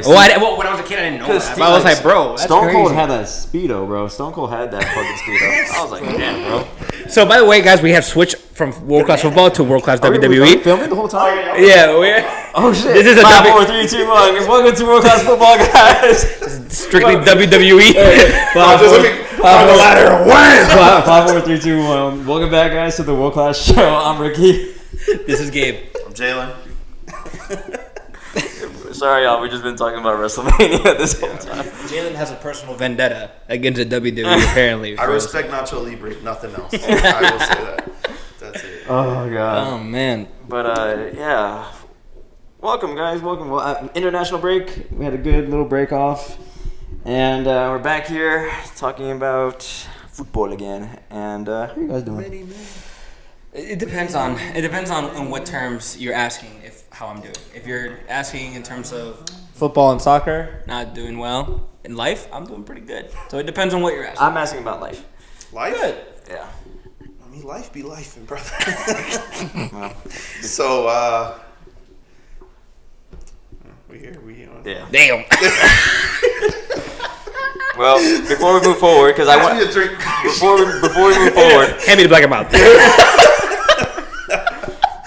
Well, when I was a kid, I didn't know that. But I was like, bro, that's Stone Cold crazy. had that Speedo, bro. Stone Cold had that fucking Speedo. I was like, damn, bro. So, by the way, guys, we have switched from World Class Football to World Class Are we WWE. filming the whole time? Yeah, we're... Oh, shit. This is a 5, 4, 3, 2, 1. Welcome to World Class Football, guys. strictly WWE. Five, Just four, let me climb the ladder. Wham! 5, 4, 3, 2, 1. Welcome back, guys, to the World Class Show. I'm Ricky. This is Gabe. I'm Jalen. Sorry, y'all. We've just been talking about WrestleMania this whole time. Jalen has a personal vendetta against the WWE, apparently. I respect Nacho Libre, nothing else. I will say that. That's it. Oh, God. Oh, man. But, yeah. Welcome, guys. Welcome. Well, international break. We had a good little break off. And we're back here talking about football again. And how are you guys doing? It depends on in what terms you're asking how I'm doing. If you're asking in terms of football and soccer, not doing well. In life, I'm doing pretty good. So it depends on what you're asking. I'm asking about life. Life? Good. Yeah. I mean, life be life, brother. Well, So, we here. We on. yeah. Damn. Well, before we move forward, because I want me a drink. before we move forward, Hand me the black and mouth.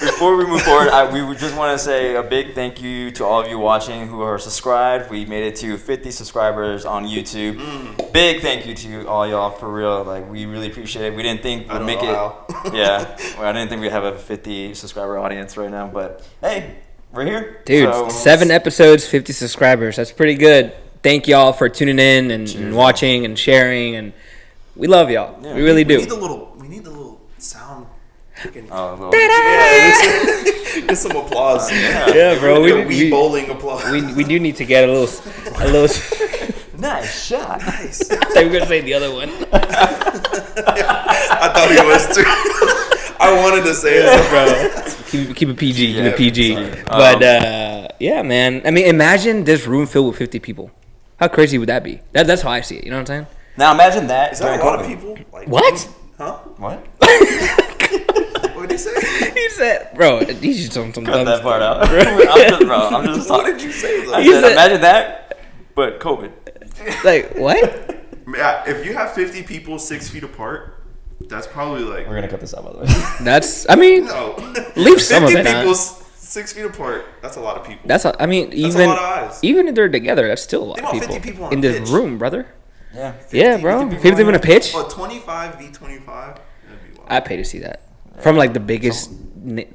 before we move forward, we would just want to say a big thank you to all of you watching who are subscribed. We made it to 50 subscribers on YouTube. Big thank you to all y'all for real. Like, we really appreciate it. We didn't think we'd make it. Yeah, well, I didn't think we'd have a 50 subscriber audience right now, but hey, we're here, Dude, So, 7 episodes, 50 subscribers. That's pretty good. Thank y'all for tuning in and watching and sharing, and we love y'all. Yeah. We really do. We need the little sound. Oh, little, Get some applause. Yeah, bro. We bowling applause. We do need to get a little. nice shot. Nice. I thought we were gonna say the other one. I thought he was too. I wanted to say that, bro. Keep it PG. Yeah, keep it PG. sorry. But yeah, man. I mean, imagine this room filled with 50 people. How crazy would that be? That's how I see it. You know what I'm saying? Now imagine that. Is that a during lot of COVID. people? Like, What? Huh? What? What did he say? He said, "Bro, he's just some Cut dumb that part stuff." out. I'm just What talking. did you say? I Though? You said, said- imagine that, but COVID. Like what? Yeah, if you have 50 people 6 feet apart, that's probably like We're gonna cut this out, by the way. That's. I mean, no. leave some of 50 it out. people 6 feet apart. That's a lot of people. That's. I mean, That's a even lot of eyes. even if they're together, that's still a lot They of want people, 50 people on in a this pitch. room, brother. Yeah. Yeah, bro. 50 people in a pitch. But 25 v 25. That'd be wild. I'd pay to see that. From like the biggest.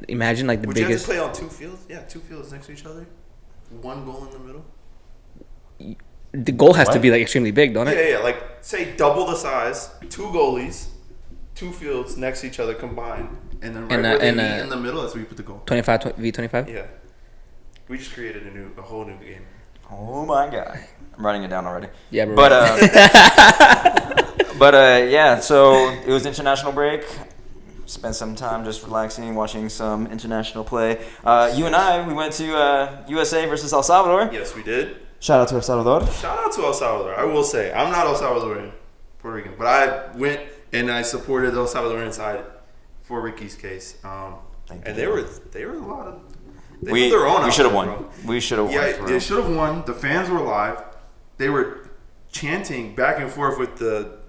Imagine like the Would you have biggest. to play on 2 fields? Yeah, 2 fields next to each other. 1 goal in the middle. The goal has to What? be like extremely big, don't it? Yeah. Like say double the size, 2 goalies, 2 fields next to each other combined, and then right where they meet in the middle, that's where you put the goal. 25 v 25. Yeah. We just created a whole new game. Oh my god. I'm writing it down already. Yeah, bro. But yeah. So it was international break. Spent some time just relaxing, watching some international play. You and I, we went to USA versus El Salvador. Yes, we did. Shout out to El Salvador. Shout out to El Salvador. I will say, I'm not El Salvadorian, Puerto Rican, but I went and I supported El Salvadorian side for Ricky's case. And they were a lot of. They put their own we out should have there, won. bro. We should have won. Yeah, for they real. should have won. The fans were live. They were chanting back and forth with the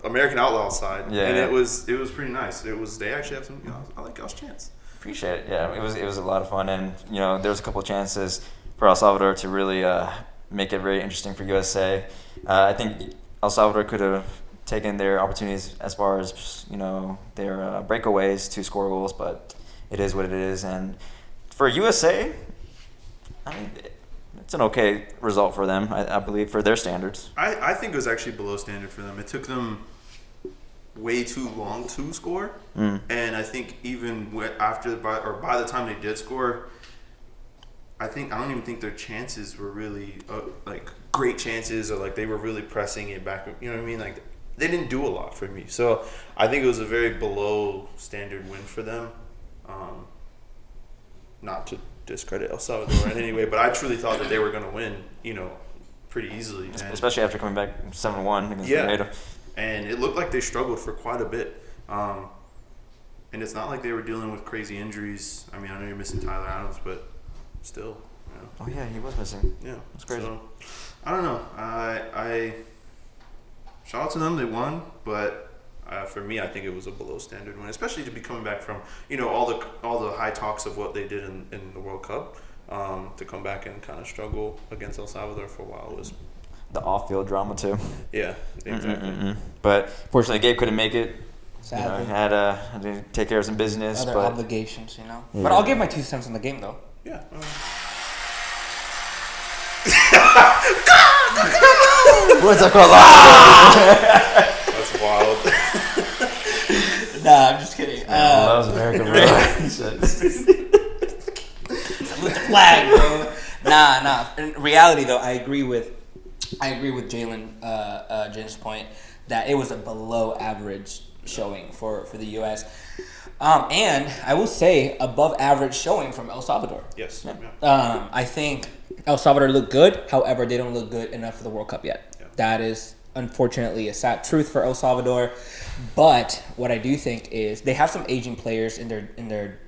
American Outlaw side, Yeah. and it was pretty nice. They actually have some. I like y'all's chants. Appreciate it. Yeah, it was a lot of fun, and there was a couple of chances for El Salvador to really make it very interesting for USA. I think El Salvador could have taken their opportunities as far as their breakaways to score goals, but it is what it is. And for USA, I mean, it's an okay result for them, I believe, for their standards. I think it was actually below standard for them. It took them way too long to score, and I think even by the time they did score, I don't even think their chances were really like great chances, or like they were really pressing it back. You know what I mean? Like they didn't do a lot for me, so I think it was a very below standard win for them. Not to discredit El Salvador in any way, but I truly thought that they were going to win, pretty easily. And Especially after coming back 7-1 against Grenada. And it looked like they struggled for quite a bit. And it's not like they were dealing with crazy injuries. I mean, I know you're missing Tyler Adams, but still, now. Oh yeah, he was missing. Yeah, that's crazy. So, I don't know. I shout out to them. They won, but for me, I think it was a below standard win, especially to be coming back from all the high talks of what they did in the World Cup. To come back and kind of struggle against El Salvador for a while was the off-field drama too. Yeah, exactly. But fortunately, Gabe couldn't make it. Sadly. Had to take care of some business. Other but obligations, Yeah. But I'll give my 2 cents on the game, though. Yeah. What's up, Carla? That's wild. Nah, I'm just kidding. That was American, bro. Salute the flag, bro. Nah. In reality, though, I agree with Jalen's point that it was a below average showing for the U.S. And I will say above average showing from El Salvador. Yes. Yeah. I think El Salvador looked good. However, they don't look good enough for the World Cup yet. Yeah. That is unfortunately a sad truth for El Salvador. But what I do think is they have some aging players in their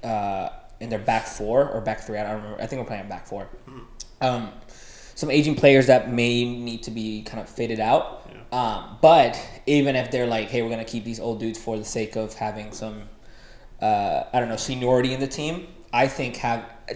back four or back three. I don't remember. I think we're playing back four. Some aging players that may need to be kind of faded out. Yeah. But even if they're like, hey, we're gonna keep these old dudes for the sake of having some, seniority in the team. I think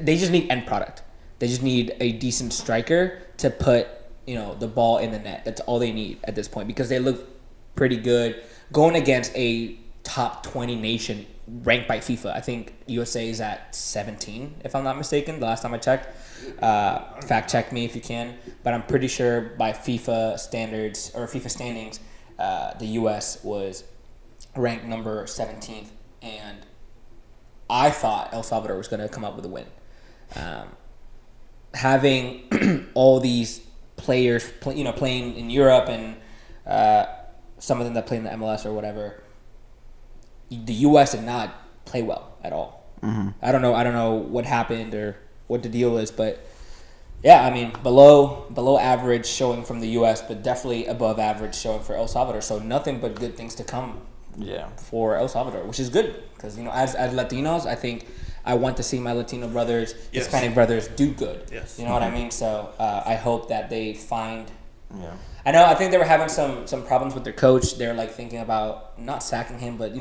they just need end product. They just need a decent striker to put the ball in the net. That's all they need at this point because they look pretty good going against a top 20 nation ranked by FIFA. I think USA is at 17, if I'm not mistaken. The last time I checked, fact check me if you can. But I'm pretty sure by FIFA standards or FIFA standings, the US was ranked number 17th, and I thought El Salvador was going to come up with a win. Having all these players, playing in Europe and some of them that play in the MLS or whatever, the U.S. did not play well at all. Mm-hmm. I don't know what happened or what the deal is, but yeah, I mean below average showing from the U.S., but definitely above average showing for El Salvador. So nothing but good things to come. Yeah. For El Salvador, which is good because as Latinos, I think I want to see my Latino brothers, yes, Hispanic brothers do good. Yes. You know what I mean? So I hope that they find. Yeah. I think they were having some problems with their coach. They're like thinking about not sacking him, but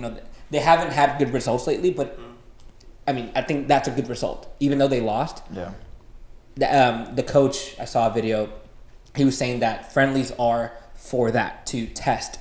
they haven't had good results lately. But I mean, I think that's a good result, even though they lost. Yeah. The coach, I saw a video. He was saying that friendlies are for that, to test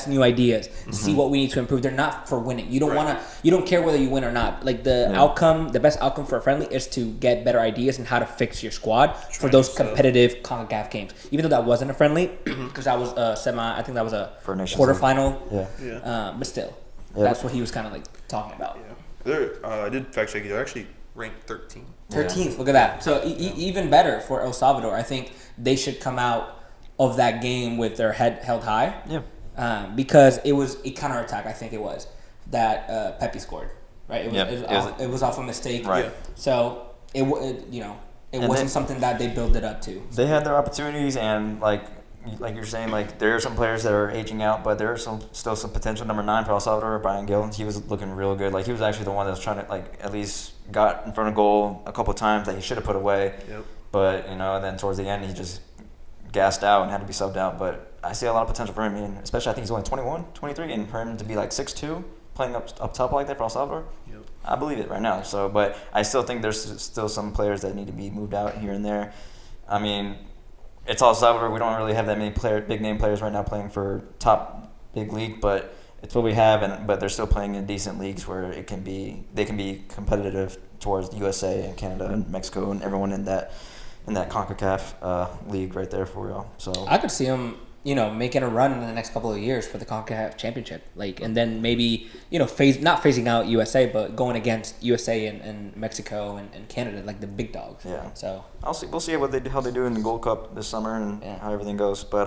new ideas, see what we need to improve. They're not for winning. You don't you don't care whether you win or not. Like the best outcome for a friendly is to get better ideas and how to fix your squad for those competitive CONCACAF games. Even though that wasn't a friendly, because that was a I think that was a quarterfinal. Yeah. But still, that's what he was kind of like talking about. Yeah. I did fact check. They're actually ranked 13th. 13th. Look at that. So even better for El Salvador. I think they should come out of that game with their head held high. Yeah. Because it was a counterattack, I think it was, that Pepe scored. Right? It was off a mistake. Right. Yeah. So it wasn't something that they built it up to. They had their opportunities, and like you're saying, like there are some players that are aging out, but there are still some potential. Number 9 for El Salvador, Brian Gill, he was looking real good. Like he was actually the one that was trying to at least got in front of goal a couple of times that he should have put away. Yep. But and then towards the end he just gassed out and had to be subbed out. But I see a lot of potential for him, and especially I think he's only 21, 23, and for him to be like 6'2", playing up top like that for El Salvador, yep. I believe it right now. So, but I still think there's still some players that need to be moved out here and there. I mean, it's El Salvador. We don't really have that many big name players right now playing for top big league, but it's what we have. But they're still playing in decent leagues where they can be competitive towards USA and Canada and Mexico and everyone in that CONCACAF league right there for y'all. So I could see them, making a run in the next couple of years for the CONCACAF championship. And then maybe, not phasing out USA, but going against USA and Mexico and Canada, like the big dogs. Yeah. So we'll see how they do in the Gold Cup this summer and how everything goes. But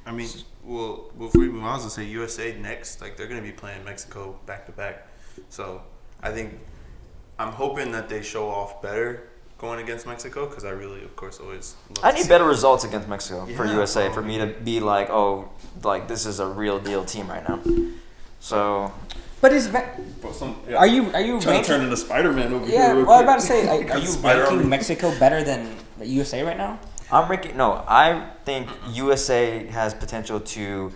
I mean, well, before we move on, I was gonna say USA next. Like they're gonna be playing Mexico back to back. So I'm hoping that they show off better going against Mexico, because I really, of course, always love I need better results against Mexico for USA, for me to be like, oh, like this is a real deal team right now. So. But is are you trying to ranking, turn into Spider-Man over here? yeah? real Well, I was quick. about to say, are you Spider ranking Army. Mexico better than the USA right now? I think USA has potential to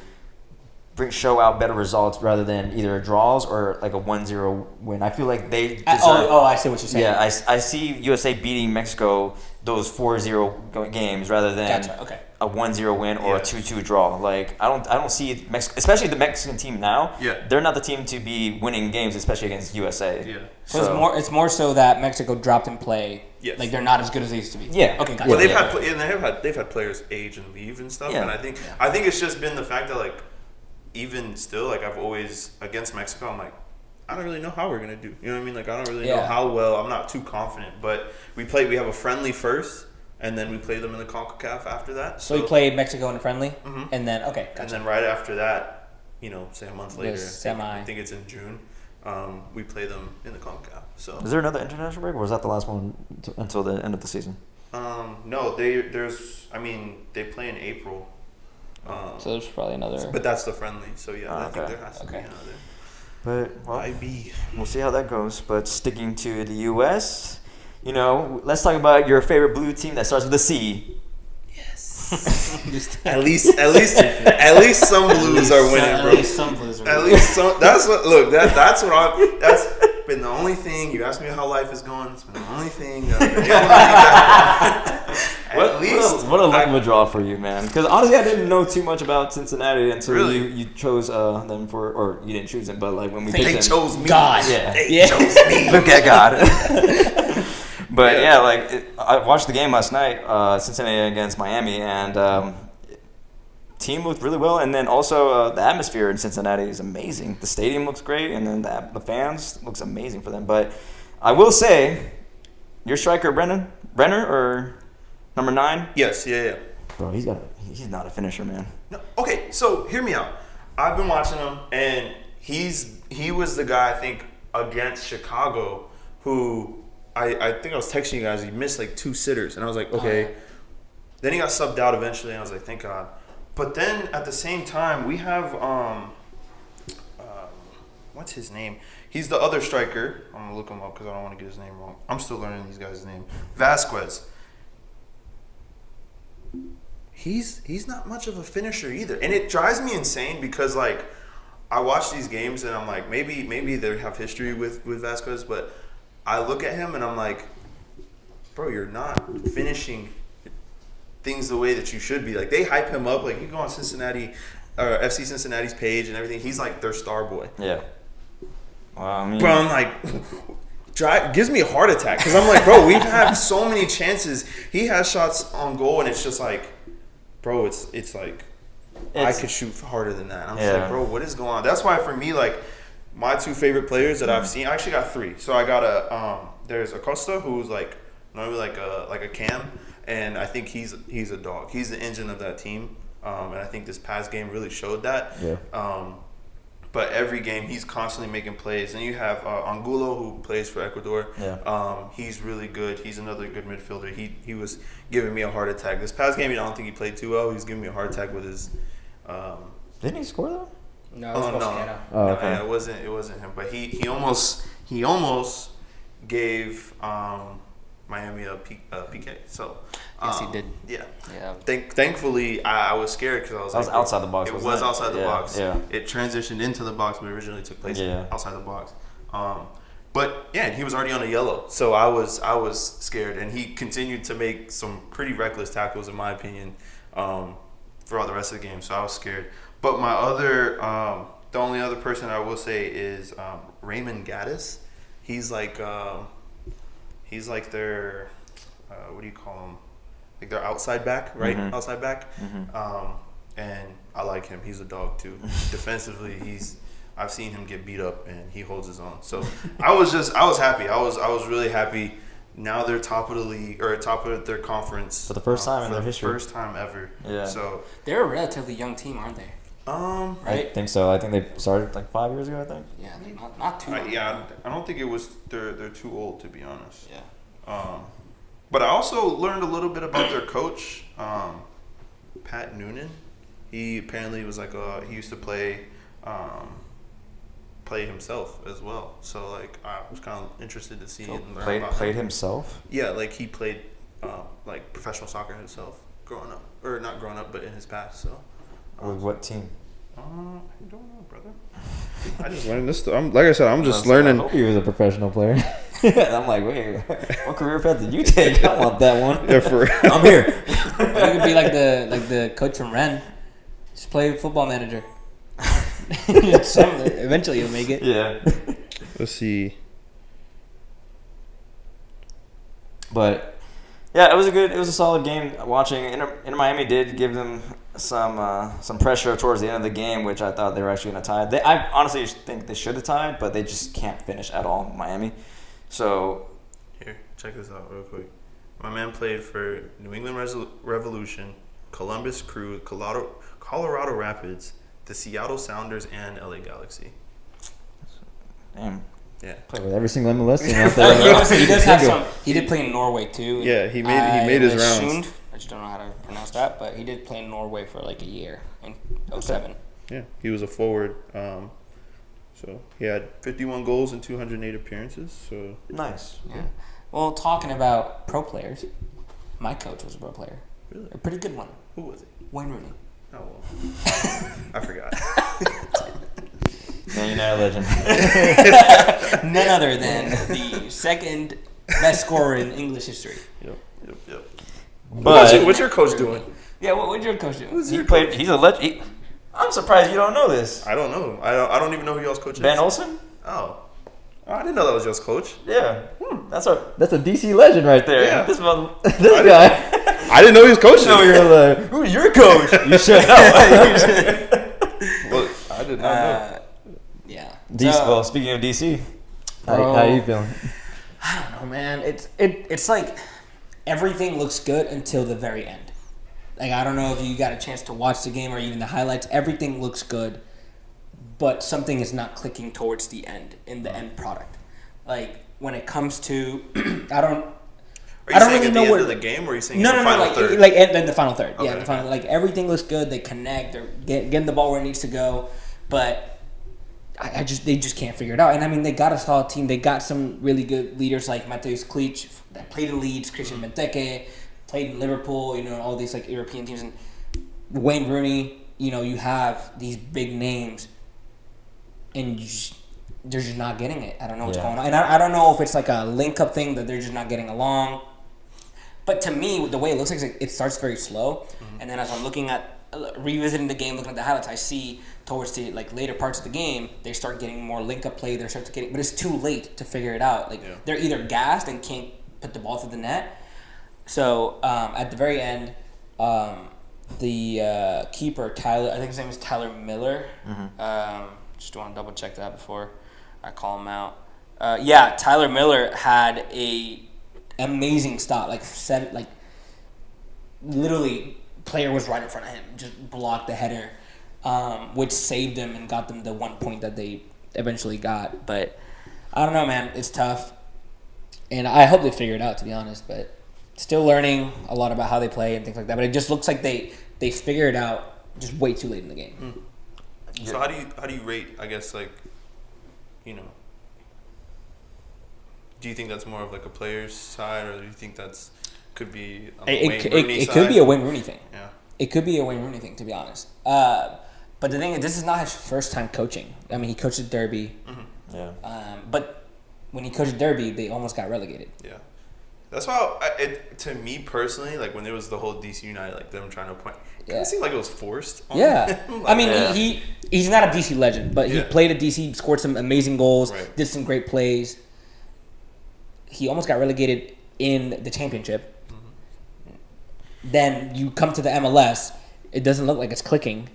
show out better results rather than either draws or like a 1-0 win. I feel like they deserve. I see what you're saying. Yeah, I see USA beating Mexico those 4-0 games rather than Gotcha. Okay. a 1-0 win or a Yeah. 2-2 draw. Like I don't see especially the Mexican team now. Yeah. They're not the team to be winning games, especially against USA. Yeah. So it's more so that Mexico dropped in play. Yes. Like they're not as good as they used to be. Yeah. Okay. Gotcha. Well, Yeah. they've had players age and leave and stuff, Yeah. and I think it's just been the fact that like even still like I've always against Mexico I'm like I don't really know how we're gonna do. You know what I mean? Like I don't really know how well. I'm not too confident, but we have a friendly first, and then we play them in the CONCACAF after that. So we played Mexico in a friendly, Mhm. and then and gotcha. then right after that, say a month later, semi. I think it's in June. We play them in the CONCACAF. So Is there another international break, or was that the last one until the end of the season? no, they play in April. So there's probably another. But that's the friendly. So yeah, I think Okay. there has to be another. But well, IB. we'll see how that goes. But sticking to the U.S., let's talk about your favorite blue team that starts with a C. At least some Blues are winning, bro. At least some Blues are At winning. least some. That's what. Look, that's what I'm. That's been the only thing. You asked me how life is going. It's been the only thing. That's been able to do that. What a luck of a draw for you, man. Because honestly, I didn't know too much about Cincinnati until Really? you chose them or you didn't choose them, but like when we picked They them. chose me. God. Yeah. They chose me. Look at God. But I watched the game last night, Cincinnati against Miami, and team looked really well. And then also the atmosphere in Cincinnati is amazing. The stadium looks great, and then the fans looks amazing for them. But I will say, your striker Brenner or number 9. Yes. Yeah. Bro, he's not a finisher, man. No, okay, so hear me out. I've been watching him, and he was the guy I think against Chicago who I think I was texting you guys. He missed like 2 sitters, and I was like, okay. Then he got subbed out eventually, and I was like, thank God. But then at the same time, we have what's his name? He's the other striker. I'm gonna look him up because I don't want to get his name wrong. I'm still learning these guys' name. Vasquez. He's not much of a finisher either, and it drives me insane because like I watch these games and I'm like maybe they have history with Vasquez, but I look at him and I'm like, bro, you're not finishing things the way that you should be. Like they hype him up, like you go on Cincinnati or FC Cincinnati's page and everything. He's like their star boy. Yeah. Well, I mean, Bro, I'm like, gives me a heart attack because I'm like, bro, we've had so many chances. He has shots on goal and it's just like, bro, it's like I could shoot harder than that. I'm just like, bro, what is going on? That's why for me, like my 2 favorite players that I've seen, I actually got 3. So I got there's Acosta who's like normally like a cam, and I think he's a dog. He's the engine of that team, and I think this past game really showed that. Yeah. But every game he's constantly making plays. And you have Angulo who plays for Ecuador. Yeah. He's really good. He's another good midfielder. He was giving me a heart attack. This past game, I don't think he played too well. He was giving me a heart attack with his. Didn't he score though? No, it was Mosquera. Oh, okay. Yeah, it wasn't him. But he almost gave Miami a PK. So Yes, he did. Yeah. Yeah. Thankfully, I was scared because I was That was outside the box. It wasn't was outside the box. Yeah. It transitioned into the box, but originally took place outside the box. But yeah, and he was already on a yellow, so I was scared, and he continued to make some pretty reckless tackles, in my opinion, throughout the rest of the game. So I was scared. But my other, the only other person I will say is Raymond Gaddis. He's like their, what do you call him? Like their outside back, right? Mm-hmm. Outside back. Mm-hmm. And I like him. He's a dog too. Defensively, I've seen him get beat up and he holds his own. So I was happy. I was really happy. Now they're top of the league or top of their conference For the first time in their history. First time ever. Yeah. So They're a relatively young team, aren't they? I Right? think so. I think they started like 5 years ago, I think. Yeah, they're not too. yeah, I don't think it was. They're too old to be honest. Yeah. But I also learned a little bit about their coach, Pat Noonan. He apparently was like he used to play play himself as well. So like I was kind of interested to see and learn Played about played him. himself. Yeah, like he played like professional soccer himself growing up, or not growing up, but in his past. So With what team? I don't know, brother. I just learned this. Like I said, I'm just I learning. hope he was a professional player. I'm like, wait, what career path did you take? I want that one. Yeah, for I'm here. You could be like the coach from Ren. Just play Football Manager. Eventually you'll make it. Yeah. let's see. But yeah, it was a solid game watching. Inter Miami did give them some pressure towards the end of the game, which I thought they were actually going to tie. I honestly think they should have tied, but they just can't finish at all, Miami. So Here, check this out real quick. My man played for New England Revolution, Columbus Crew, Colorado Rapids, the Seattle Sounders, and LA Galaxy. damn, Yeah. play with every single MLS team out there. He does have some. He did play in Norway too. Yeah, he made his rounds. I just don't know how to pronounce that, but he did play in Norway for like a year in 2007. Yeah, he was a forward. So he had 51 goals in 208 appearances. So Nice. Yeah. Well, talking about pro players, my coach was a pro player. Really? A pretty good one. Who was it? Wayne Rooney. Oh, well. I forgot. Man United legend. None other than the second best scorer in English history. Yep. But What's your coach doing? Yeah, what'd your coach do? he played. He's a legend. I'm surprised you don't know this. I don't know. I don't even know who y'all's coach is. Ben Olsen. Oh, I didn't know that was y'all's coach. Yeah, that's a DC legend right there. Yeah. This guy. I didn't know he was coaching. No, you're like, who's your coach? You should know. Well, I did not know. Yeah. DC, So- well, speaking of DC, Bro. how you feeling? I don't know, man. It's like everything looks good until the very end. Like, I don't know if you got a chance to watch the game or even the highlights. Everything looks good, but something is not clicking towards the end in the end product. Like, when it comes to, I don't Are you saying really at know the end what of the game, or are you saying No, in no, the no, final like third? like in the final third. Yeah, Okay. the final. Like everything looks good. They connect. They're getting the ball where it needs to go, but they just can't figure it out. And I mean, they got a solid team. They got some really good leaders like Mateusz Klich that played in Leeds, Christian Benteke played in Liverpool. You know, all these like European teams, and Wayne Rooney. You know, you have these big names, and they're just not getting it. I don't know what's going on, and I don't know if it's like a link up thing that they're just not getting along. But to me, the way it looks like it starts very slow, and then as I'm looking at revisiting the game, looking at the highlights, I see towards the like later parts of the game, they start getting more link up play. They start getting, but it's too late to figure it out. Like they're either gassed and can't put the ball through the net. So at the very end, the keeper Tyler, I think his name is Tyler Miller. Just want to double check that before I call him out. Tyler Miller had a amazing stop, literally player was right in front of him, just blocked the header, which saved them and got them the 1 point that they eventually got. But I don't know, man, it's tough, and I hope they figure it out, to be honest. But still learning a lot about how they play and things like that. But it just looks like they figure it out just way too late in the game. So how do you rate? I guess like, you know. Do you think that's more of like a player's side, or do you think that's could be on the Wayne Rooney It side? could be a Wayne Rooney thing. Yeah. It could be a Wayne Rooney thing, to be honest. But the thing is, this is not his first time coaching. I mean, he coached at Derby. Yeah. But when he coached at Derby, they almost got relegated. Yeah. That's why to me personally, like when there was the whole DC United, like them trying to point, it kind of seemed like it was forced. On him. Like, I mean, he's not a DC legend, but he played at DC, scored some amazing goals, did some great plays. He almost got relegated in the championship. Then you come to the MLS, it doesn't look like it's clicking.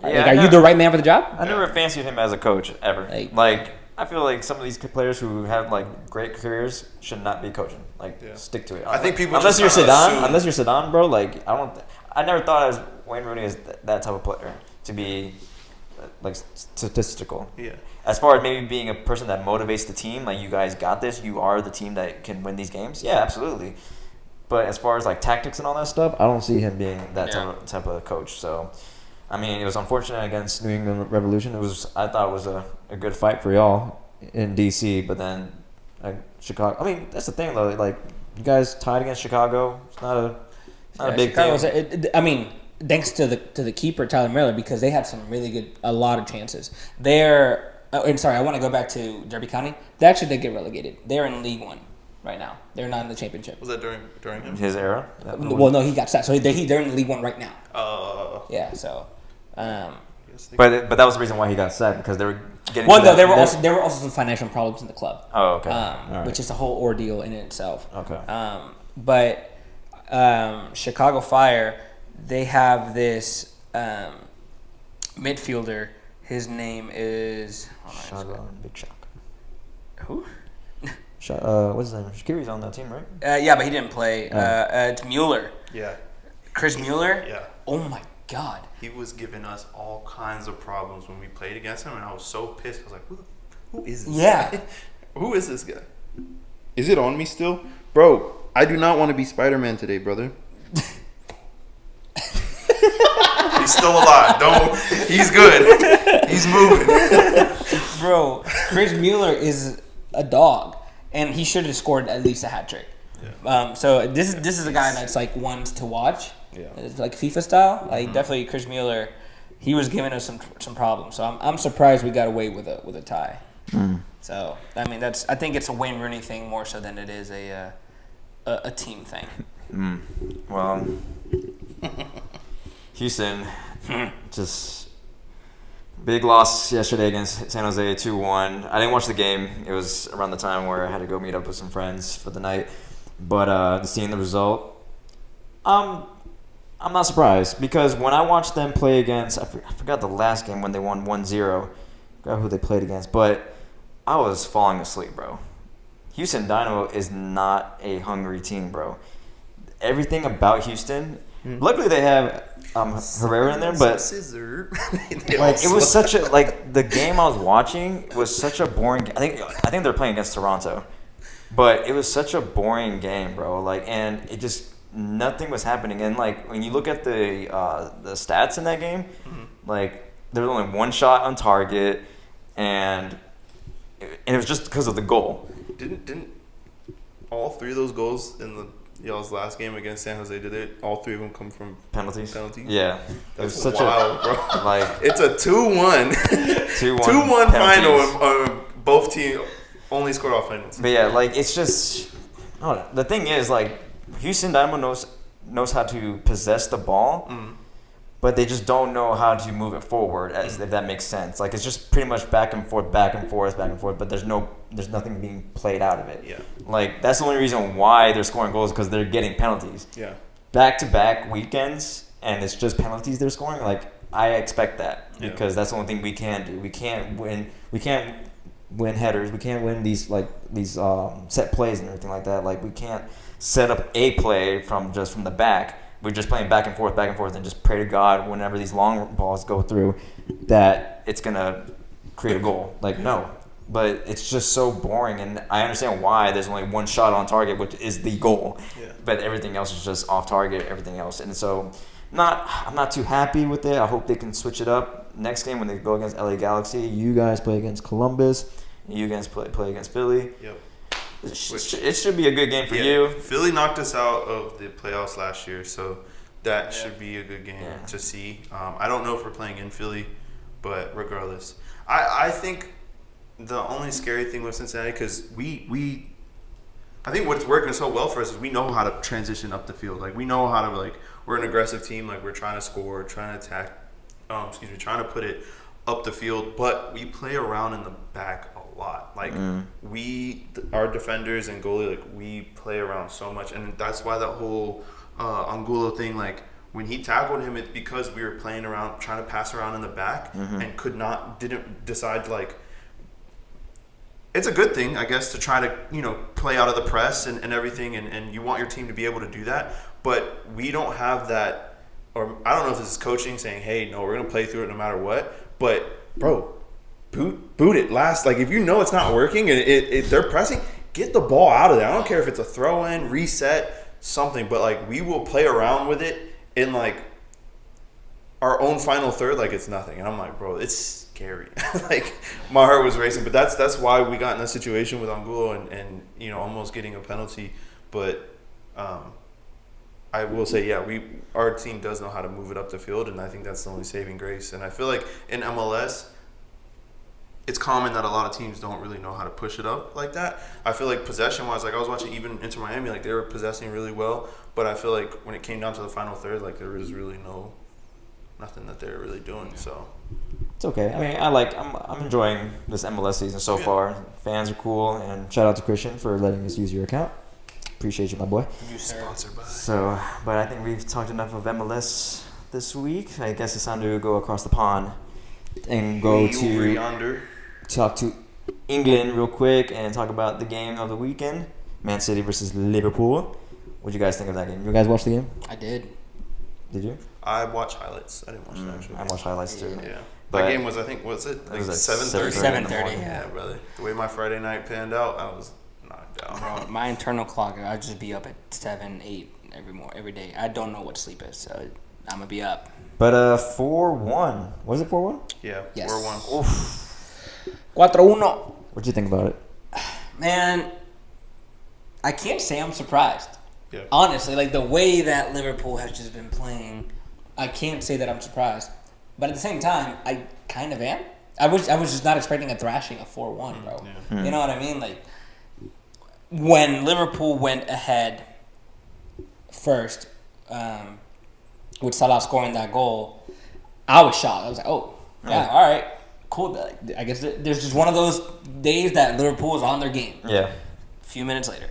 Yeah, are you the right man for the job? I never fancied him as a coach ever. Like I feel like some of these players who have like great careers should not be coaching. Like stick to it. I think people unless you're just kinda Zidane, assume- unless you're Zidane, bro. Like I never thought as Wayne Rooney as that type of player to be like statistical. Yeah. As far as maybe being a person that motivates the team, like you guys got this, you are the team that can win these games. Yeah, absolutely. But as far as like tactics and all that stuff, I don't see him being that type of coach. So I mean, it was unfortunate against New England Revolution. I thought it was a good fight for y'all in DC, but then Chicago. I mean, that's the thing though. Like, you guys tied against Chicago. It's not a big deal. I mean, thanks to the keeper Tyler Miller, because they had a lot of chances. I want to go back to Derby County. They actually did get relegated. They're in League One right now. They're not in the championship. Was that during him? His era? Well, no, he got sacked. So they're in League One right now. Yeah. So. But that was the reason why he got sacked, because they were getting. Well, no, there were also some financial problems in the club. Oh, okay. Right. Which is a whole ordeal in itself. Okay. But Chicago Fire, they have this midfielder. His name is Big Shock. Who? What's his name? Shaqiri's on that team, right? Yeah, but he didn't play. It's Mueller. Yeah. Chris Mueller? Yeah. Oh my God. He was giving us all kinds of problems when we played against him, and I was so pissed. I was like, who is this guy? Who is this guy? Is it on me still? Bro, I do not want to be Spider-Man today, brother. He's still alive. He's good. He's moving. Bro, Chris Mueller is a dog, and he should have scored at least a hat trick. Yeah. So this is a guy that's like one to watch. Yeah. It's like FIFA style. Like definitely Chris Mueller, he was giving us some problems. So I'm surprised we got away with a tie. So I mean I think it's a Wayne Rooney thing more so than it is a team thing. Well, Houston just big loss yesterday against San Jose 2-1. I didn't watch the game. It was around the time where I had to go meet up with some friends for the night. But seeing the result, I'm not surprised, because when I watched them play against, I forgot the last game when they won 1-0. I forgot who they played against, but I was falling asleep, bro. Houston Dynamo is not a hungry team, bro. Everything about Houston, luckily they have Herrera in there, but like it was such a the game I was watching was such a boring. I think they're playing against Toronto, but it was such a boring game, bro. Like, and it just nothing was happening. And like when you look at the stats in that game, like there was only one shot on target, and it was just because of the goal. Didn't all three of those goals in y'all's last game against San Jose, all three of them come from penalties? Yeah. Yeah. That's such wild, bro. Like, it's a 2-1. 2-1 final. Both teams only scored off penalties. But yeah, like it's just, I don't know. The thing is, like, Houston Dynamo knows how to possess the ball, but they just don't know how to move it forward, if that makes sense. Like, it's just pretty much back and forth, but there's nothing being played out of it. Yeah. Like, that's the only reason why they're scoring goals, because they're getting penalties. Yeah. Back-to-back weekends, and it's just penalties they're scoring. Like, I expect that, because that's the only thing we can do. We can't win headers. We can't win these set plays and everything like that. Like, we can't set up a play from the back. We're just playing back and forth, and just pray to God whenever these long balls go through that it's going to create a goal. Like, no. But it's just so boring, and I understand why there's only one shot on target, which is the goal. Yeah. But everything else is just off target, everything else. And so I'm not too happy with it. I hope they can switch it up. Next game when they go against LA Galaxy, you guys play against Columbus, you guys play against Philly. Yep. It should be a good game for you. Philly knocked us out of the playoffs last year, so that should be a good game to see. I don't know if we're playing in Philly, but regardless, I think the only scary thing with Cincinnati, because I think what's working so well for us is we know how to transition up the field. Like, we know how to, we're an aggressive team. Like, we're trying to score, trying to attack, trying to put it up the field, but we play around in the back a lot. Like, our defenders and goalie, we play around so much, and that's why that whole Angulo thing, when he tackled him, it's because we were playing around, trying to pass around in the back, and didn't decide it's a good thing, I guess, to try to, play out of the press and everything, and you want your team to be able to do that, but we don't have that, or I don't know if this is coaching saying, hey, no, we're going to play through it no matter what, but, bro, boot it last. Like, if you know it's not working and they're pressing, get the ball out of there. I don't care if it's a throw-in, reset, something, but, we will play around with it in, our own final third like it's nothing, and I'm like, bro, it's scary. Like my heart was racing, but that's why we got in a situation with Angulo and almost getting a penalty, but. I will say, yeah, our team does know how to move it up the field, and I think that's the only saving grace. And I feel like in MLS, it's common that a lot of teams don't really know how to push it up like that. I feel like possession-wise, like I was watching even Inter Miami, like they were possessing really well, but I feel like when it came down to the final third, like there was really nothing that they were really doing. So It's okay. I mean, I'm enjoying this MLS season so far. Fans are cool, and shout out to Christian for letting us use your account. Appreciate you, my boy. sponsored by. So, but I think we've talked enough of MLS this week. I guess it's time to go across the pond and go to yonder. talk to England real quick and talk about the game of the weekend, Man City versus Liverpool. What do you guys think of that game? You guys watch the game? I did. Did you? I watched highlights. I didn't watch the actual I game. watched highlights too. Yeah. But That game was, I think, was it like was like 7:30? 7:30. Yeah, brother. The way my Friday night panned out, I was knocked out. Bro, my internal clock, I'd just be up at 7, 8 every day. I don't know what sleep is, so I'm gonna be up. But 4-1. Was it 4-1? Yeah, Yes. 4-1. Oof. 4-1. What'd you think about it? Man, I can't say I'm surprised. Yeah. Honestly, like the way that Liverpool has just been playing, I can't say that I'm surprised. But at the same time, I kind of am. I was just not expecting a thrashing of 4-1, bro. Yeah. You know what I mean? Like when Liverpool went ahead first, with Salah scoring that goal, I was shocked. I was like, oh, yeah, all right, cool. I guess there's just one of those days that Liverpool is on their game. Yeah. A few minutes later.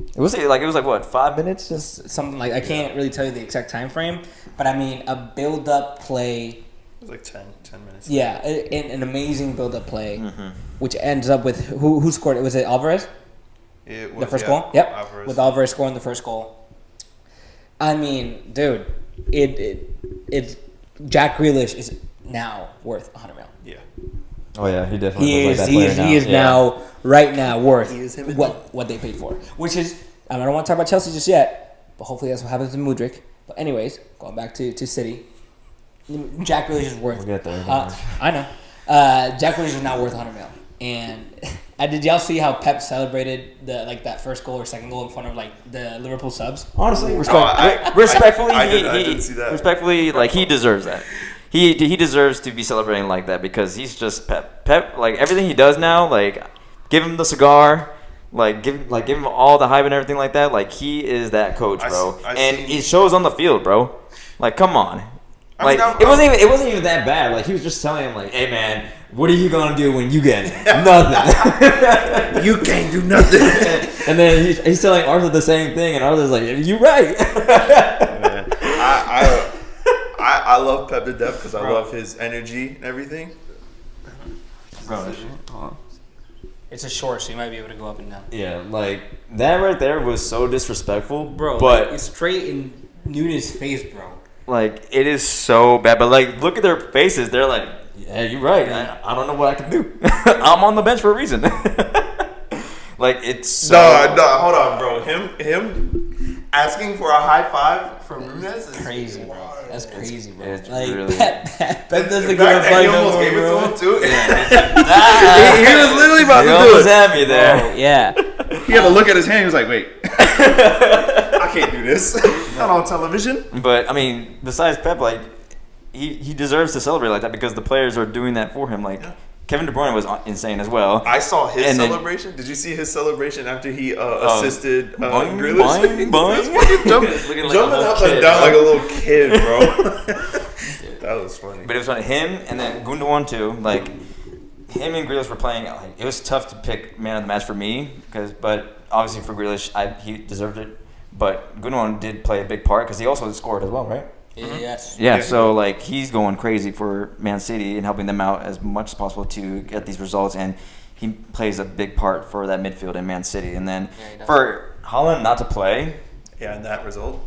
It was like what, 5 minutes? Just Something like, I can't really tell you the exact time frame, but I mean a build-up play. It was like 10 minutes. Yeah, an amazing build-up play, which ends up with who scored it? Was it Alvarez? It was, The first yeah, goal? Yep. Alvarez. With Alvarez scoring the first goal. I mean, dude, it's Jack Grealish is now worth 100 million. Yeah. Oh yeah, he definitely He looks is like that player he is Yeah. now right now worth He is him and what they paid for. Which is, I don't want to talk about Chelsea just yet, but hopefully that's what happens to Mudryk. But anyways, going back to City, Jack Grealish is worth. We'll get there. I know. Jack Grealish is now worth 100 million. And did y'all see how Pep celebrated that first goal or second goal in front of like the Liverpool subs? Honestly, respectfully, I didn't see that. Respectfully, like he deserves that. He deserves to be celebrating like that because he's just Pep. Pep, like everything he does now, like give him the cigar, give him all the hype and everything like that. Like he is that coach, bro, and it shows on the field, bro. Like come on. Like it wasn't even that bad. Like he was just telling him, like, "Hey man, what are you gonna do when you get it? Nothing. You can't do nothing." And then he's telling Arthur the same thing, and Arthur's like, "You're right." Man, I love Pep to death because I love his energy and everything. Bro, It's a short, so you might be able to go up and down. yeah, like that right there was so disrespectful, Bro, But like, it's straight in Nunes' face, bro. like it is so bad. But like, look at their faces. They're like, "Yeah, you're right. I don't know what I can do. I'm on the bench for a reason." Like it's so No, hold on, bro. Him asking for a high five from Nunes is Crazy, bro. That's crazy, bro. it's Like really- Pep doesn't The give a fact fuck that he no almost more, gave it bro. to him too. he was literally about You to do almost it. had me there. Bro, yeah. He had to look at his hand. He was like, "Wait, I can't do this. Not on television." But I mean, besides Pep, like he deserves to celebrate like that because the players are doing that for him. Like Kevin De Bruyne was insane as well. I saw his And then- celebration. Did you see his celebration after he assisted boing, Grealish? boing, boing. He was fucking Looking like a jumping little up and kid, down bro. like a little kid, bro. That was funny. But it was on him and then Gundogan too. Like him and Grealish were playing. Like, it was tough to pick man of the match for me but obviously for Grealish, he deserved it. But Gundogan did play a big part because he also scored as well, right? Yes. Yeah, so like he's going crazy for Man City and helping them out as much as possible to get these results, and he plays a big part for that midfield in Man City. And then he does. for Holland not to play, Yeah, and that result.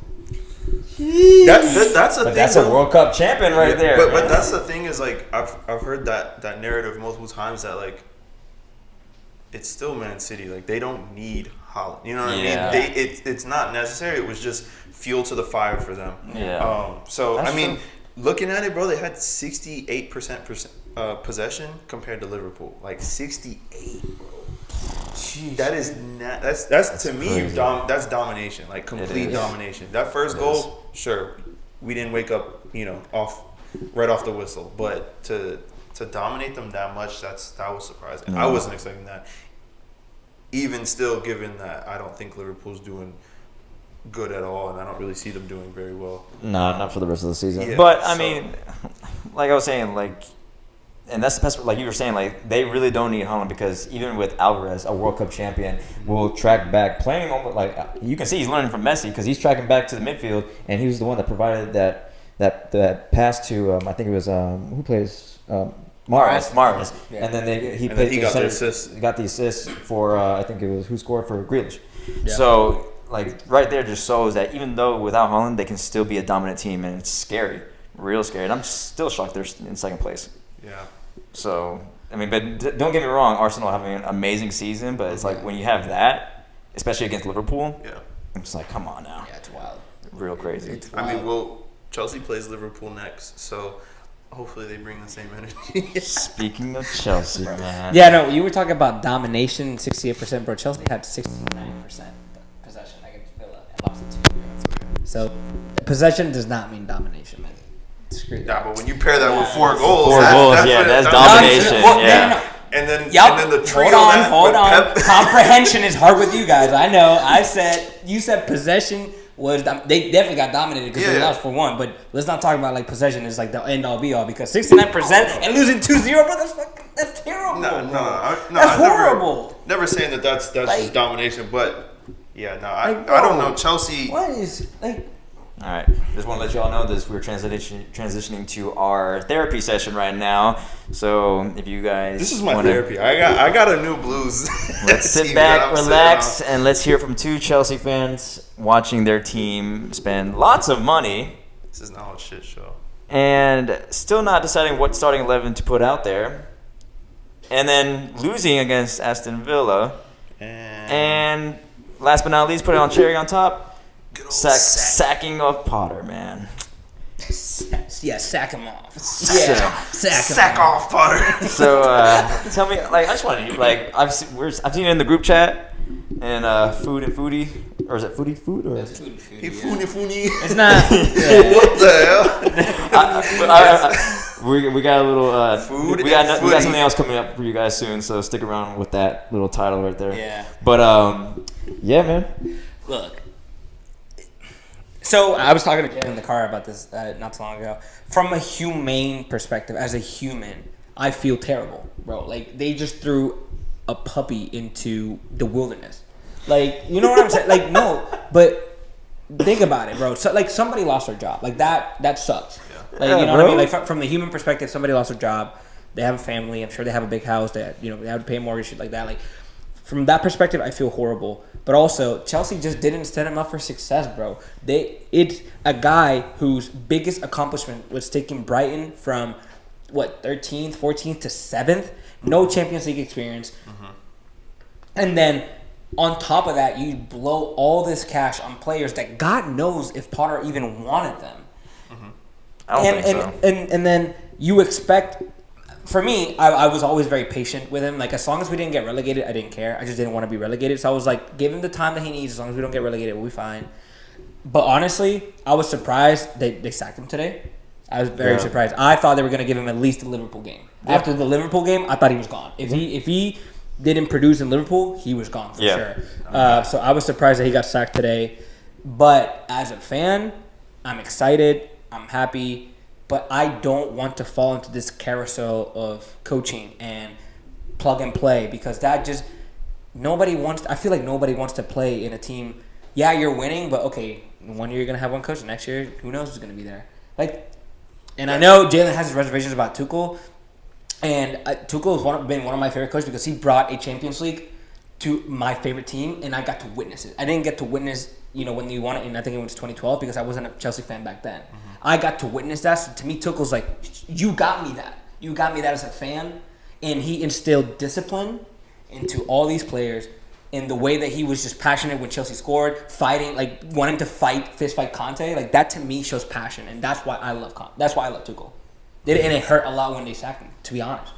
That's the but thing. that's a though. World Cup champion right there. But man. that's the thing is like I've heard that narrative multiple times that like it's still Man City. Like they don't need Holland. You know what Yeah. I mean? It's not necessary. It was just fuel to the fire for them. Yeah. So That's I mean, true. looking at it, bro, they had 68% possession compared to Liverpool. Like 68, bro. Jeez. That is not. That's to me. Crazy. That's domination. Like complete domination. That first goal, sure, we didn't wake up, right off the whistle. But to dominate them that much, that was surprising. I wasn't expecting that. Even still, given that I don't think Liverpool's doing good at all, and I don't really see them doing very well. No, not for the rest of the season. Yeah, but I mean, like I was saying, and that's the best. Like you were saying, they really don't need Haaland because even with Alvarez, a World Cup champion, will track back playing. You can see he's learning from Messi because he's tracking back to the midfield, and he was the one that provided that pass to I think it was who plays Mahrez. Yeah. And then he got the assist. Got the assist for I think it was who scored for Grealish. Yeah. So right there just shows that even though without Haaland, they can still be a dominant team, and it's scary, real scary. And I'm still shocked they're in second place. Yeah. So, I mean, but don't get me wrong, Arsenal having an amazing season, but it's like when you have that, especially against Liverpool, it's like, come on now. Yeah, it's wild. Real crazy. I mean, Chelsea plays Liverpool next, so hopefully they bring the same energy. Speaking of Chelsea, man. Yeah, no, you were talking about domination, 68%, bro. Chelsea had 69% possession against Villa and lost it 2-0. So, possession does not mean domination, man. Screw that. Yeah, but when you pair that with 4 goals, that's domination. No. And then the trio. Hold on. Comprehension is hard with you guys. I know. You said possession was they definitely got dominated because they lost 4-1. But let's not talk about possession is the end all be all because 69% and losing 2-0, bro. That's terrible. No, that's horrible. Never saying that's just domination, but I don't know Chelsea. What is All right, just want to let you all know this. We're transitioning to our therapy session right now. So if you guys, this is my therapy. I got a new blues. Let's sit back, relax, and let's hear from 2 Chelsea fans watching their team spend lots of money. This is not a shit show. And still not deciding what starting 11 to put out there, and then losing against Aston Villa, and last but not least, put it on cherry on top. Sacking of Potter, man. Yeah, sack him off. Yeah, sack off Potter. So tell me, I just want to I've seen it in the group chat and Food and Foodie, or is it Foodie Food or? That's food. Foodie. It's not. What the hell? We got a little Food. We got something else coming up for you guys soon, so stick around with that little title right there. Yeah. But yeah, man. Look. So I was talking to Jen in the car about this not so long ago. From a humane perspective, as a human, I feel terrible, bro. They just threw a puppy into the wilderness. You know what I'm saying? No, but think about it, bro. So, somebody lost their job. That sucks. Yeah. You know what I mean? From the human perspective, somebody lost their job. They have a family. I'm sure they have a big house. They have to pay a mortgage, shit like that. From that perspective, I feel horrible. But also, Chelsea just didn't set him up for success, bro. It's a guy whose biggest accomplishment was taking Brighton from, 13th, 14th to 7th. No Champions League experience. Mm-hmm. And then, on top of that, you blow all this cash on players that God knows if Potter even wanted them. Mm-hmm. I don't think so. And then you expect... For me, I was always very patient with him. As long as we didn't get relegated, I didn't care. I just didn't want to be relegated. So I was give him the time that he needs. As long as we don't get relegated, we'll be fine. But honestly, I was surprised they sacked him today. I was very surprised. I thought they were going to give him at least the Liverpool game. Yeah. After the Liverpool game, I thought he was gone. If he didn't produce in Liverpool, he was gone for sure. So I was surprised that he got sacked today. But as a fan, I'm excited. I'm happy. But I don't want to fall into this carousel of coaching and plug and play because that just I feel like nobody wants to play in a team. Yeah, you're winning, but okay, 1 year you're gonna have one coach. Next year, who knows who's gonna be there? And I know Jalen has his reservations about Tuchel, and Tuchel has been one of my favorite coaches because he brought a Champions League to my favorite team, and I got to witness it. I didn't get to witness, when you won it, and I think it was 2012 because I wasn't a Chelsea fan back then. Mm-hmm. I got to witness that. So to me, Tuchel's you got me that. You got me that as a fan. And he instilled discipline into all these players. in the way that he was just passionate when Chelsea scored, fighting, like wanting to fist fight Conte. Like that to me shows passion, and that's why I love That's why I love Tuchel. And it hurt a lot when they sacked him, to be honest.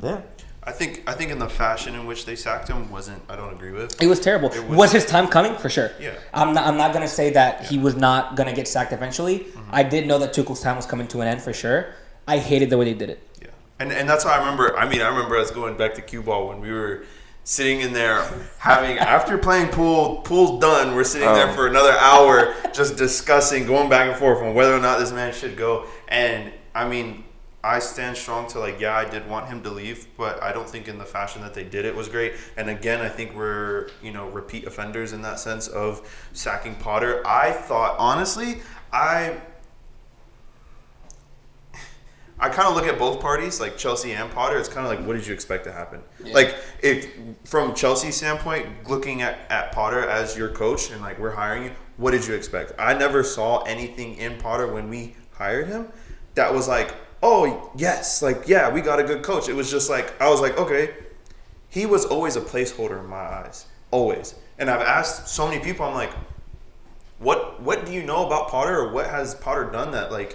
Yeah. I think in the fashion in which they sacked him I don't agree with. It was terrible. Was his time coming? For sure. Yeah. I'm not gonna say that he was not gonna get sacked eventually. Mm-hmm. I did know that Tuchel's time was coming to an end for sure. I hated the way they did it. Yeah. And that's why I remember. I remember us going back to cue ball when we were sitting in there having after playing pool's done. We're sitting there for another hour just discussing, going back and forth on whether or not this man should go. And I stand strong to I did want him to leave, but I don't think in the fashion that they did it was great. And again, I think we're, repeat offenders in that sense of sacking Potter. I thought, honestly, I kind of look at both parties, like Chelsea and Potter. It's kind of like, what did you expect to happen? Yeah. Like, if from Chelsea's standpoint, looking at Potter as your coach and we're hiring you, what did you expect? I never saw anything in Potter when we hired him that was oh, yes, we got a good coach. It was just I was okay. He was always a placeholder in my eyes, always. And I've asked so many people, I'm what do you know about Potter, or what has Potter done that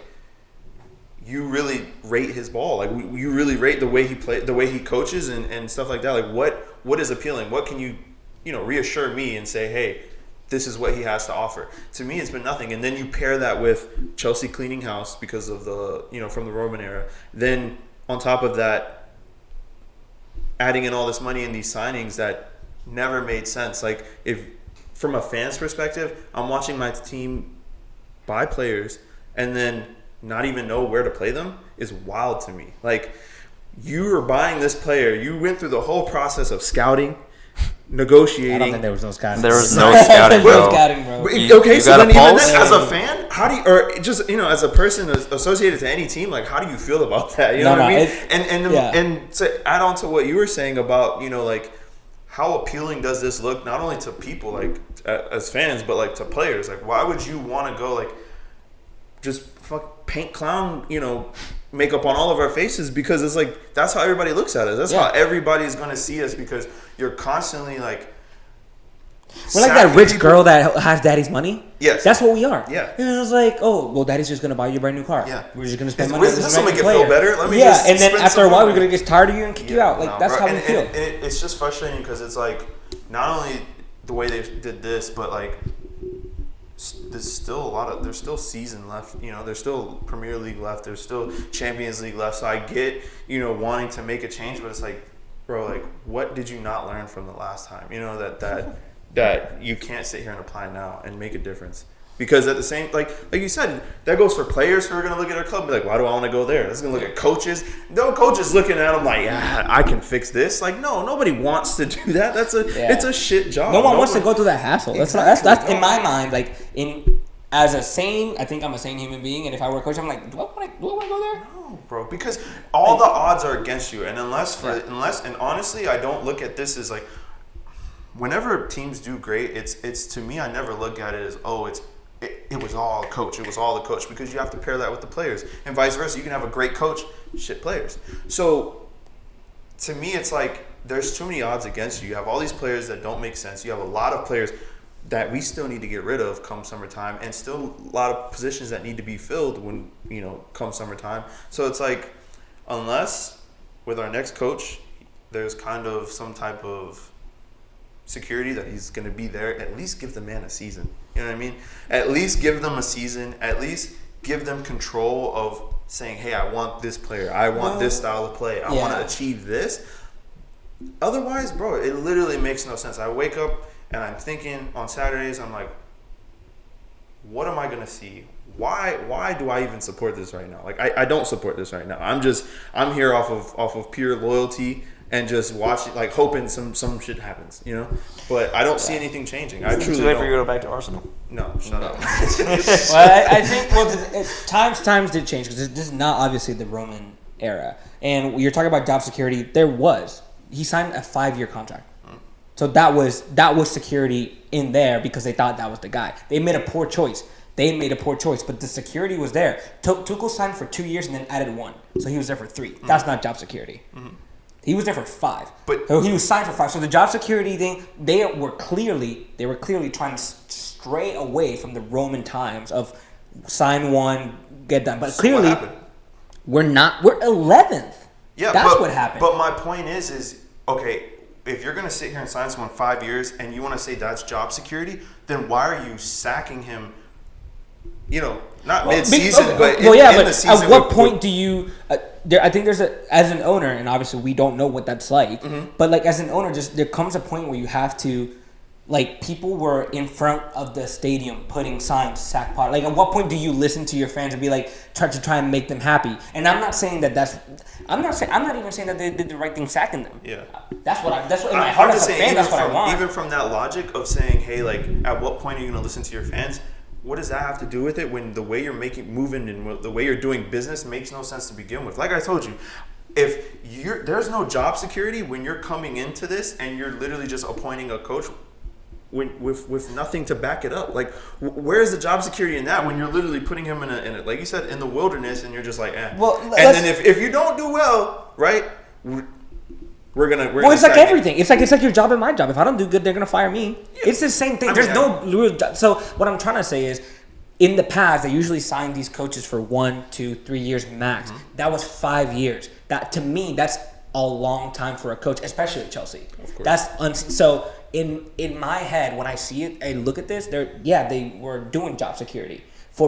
you really rate his ball? You really rate the way he play, the way he coaches and stuff like that. What is appealing? What can you reassure me and say, hey, this is what he has to offer. To me, it's been nothing. And then you pair that with Chelsea cleaning house because of the, from the Roman era. Then on top of that, adding in all this money in these signings that never made sense. If from a fan's perspective, I'm watching my team buy players and then not even know where to play them is wild to me. You are buying this player. You went through the whole process of scouting, negotiating. I don't think there was no scouting. There was no scouting, bro. No scouting, bro. Okay, so then even then, as a fan, how do you, or just as a person associated to any team, how do you feel about that? You know what I mean? And to add on to what you were saying about how appealing does this look not only to people as fans but to players? Why would you want to go just paint clown makeup on all of our faces? Because it's that's how everybody looks at us. That's how everybody's gonna see us, because you're constantly we're like that rich girl that has daddy's money. Yes, that's what we are. Yeah, and it was well, daddy's just gonna buy you a brand new car. Yeah, we're just gonna spend money. This will make it feel better. Let me and then after a while, we're gonna get tired of you and kick you out. That's how we feel. And it's just frustrating because it's not only the way they did this, but there's still season left. There's still Premier League left. There's still Champions League left. So I get, wanting to make a change, but it's bro, what did you not learn from the last time? That you can't sit here and apply now and make a difference. Because at the same, like you said, that goes for players who are going to look at our club and be why do I want to go there? That's going to look at coaches. No coach is looking at them I can fix this. No, nobody wants to do that. It's a shit job. No one wants to go through that hassle. Exactly. That's in my mind, as a sane, I think I'm a sane human being, and if I were a coach, I'm do I want to go there? No, bro, because all the odds are against you, and unless, and honestly, I don't look at this as whenever teams do great, it's to me, I never look at it as it was all coach. It was all the coach, because you have to pair that with the players, and vice versa. You can have a great coach, shit players. So to me, it's there's too many odds against you. You have all these players that don't make sense. You have a lot of players that we still need to get rid of come summertime, and still a lot of positions that need to be filled when come summertime. So it's unless with our next coach there's kind of some type of security that he's going to be there, at least give the man a season. You know what I mean? At least give them a season. At least give them control of saying, hey, I want this player. I want this style of play. I want to achieve this. Otherwise, bro, it literally makes no sense. I wake up and I'm thinking on Saturdays, I'm what am I going to see? Why do I even support this right now? I don't support this right now. I'm here off of pure loyalty and just watching, hoping some shit happens, But I don't see anything changing. I truly too late for you to go back to Arsenal. No, shut up. Well, I think times did change, because this is not obviously the Roman era. And you're talking about job security. He signed a 5-year contract. So that was security in there because they thought that was the guy. They made a poor choice. But the security was there. Tuchel signed for 2 years and then added 1. So he was there for 3. That's not job security. He was there for 5. But- so he was signed for 5. So the job security thing, they were clearly trying to stray away from the Roman times of sign 1, get done. But So clearly, what happened? we're 11th. Yeah, that's what happened. But my point is okay, if you're gonna sit here and sign someone 5 years and you want to say that's job security, then why are you sacking him? You know, not mid-season, but in the season. At what point do you? I think there's as an owner, and obviously we don't know what that's like. Mm-hmm. But like as an owner, just there comes a point where you have to, like people were in front of the stadium putting signs, sack pot. Like at what point do you listen to your fans and be like try and make them happy? And I'm not saying that I'm not even saying that they did the right thing sacking them. Yeah. That's what in my heart as a fan. That's what I want. Even from that logic of saying, hey, like at what point are you gonna listen to your fans? What does that have to do with it when the way you're moving and the way you're doing business makes no sense to begin with? Like I told you, if there's no job security when you're coming into this and you're literally just appointing a coach with nothing to back it up. Like where's the job security in that when you're literally putting him in a like you said in the wilderness and you're just like Well, and then if you don't do well, right? We're gonna it's like everything. It's like your job and my job. If I don't do good, they're gonna fire me. Yeah. It's the same thing. There's no real job. So what I'm trying to say is, in the past, they usually sign these coaches for 1, 2, 3 years max. Mm-hmm. That was 5 years. That to me, that's a long time for a coach, especially at Chelsea. Of course. That's so in my head when I see it, I look at this. They were doing job security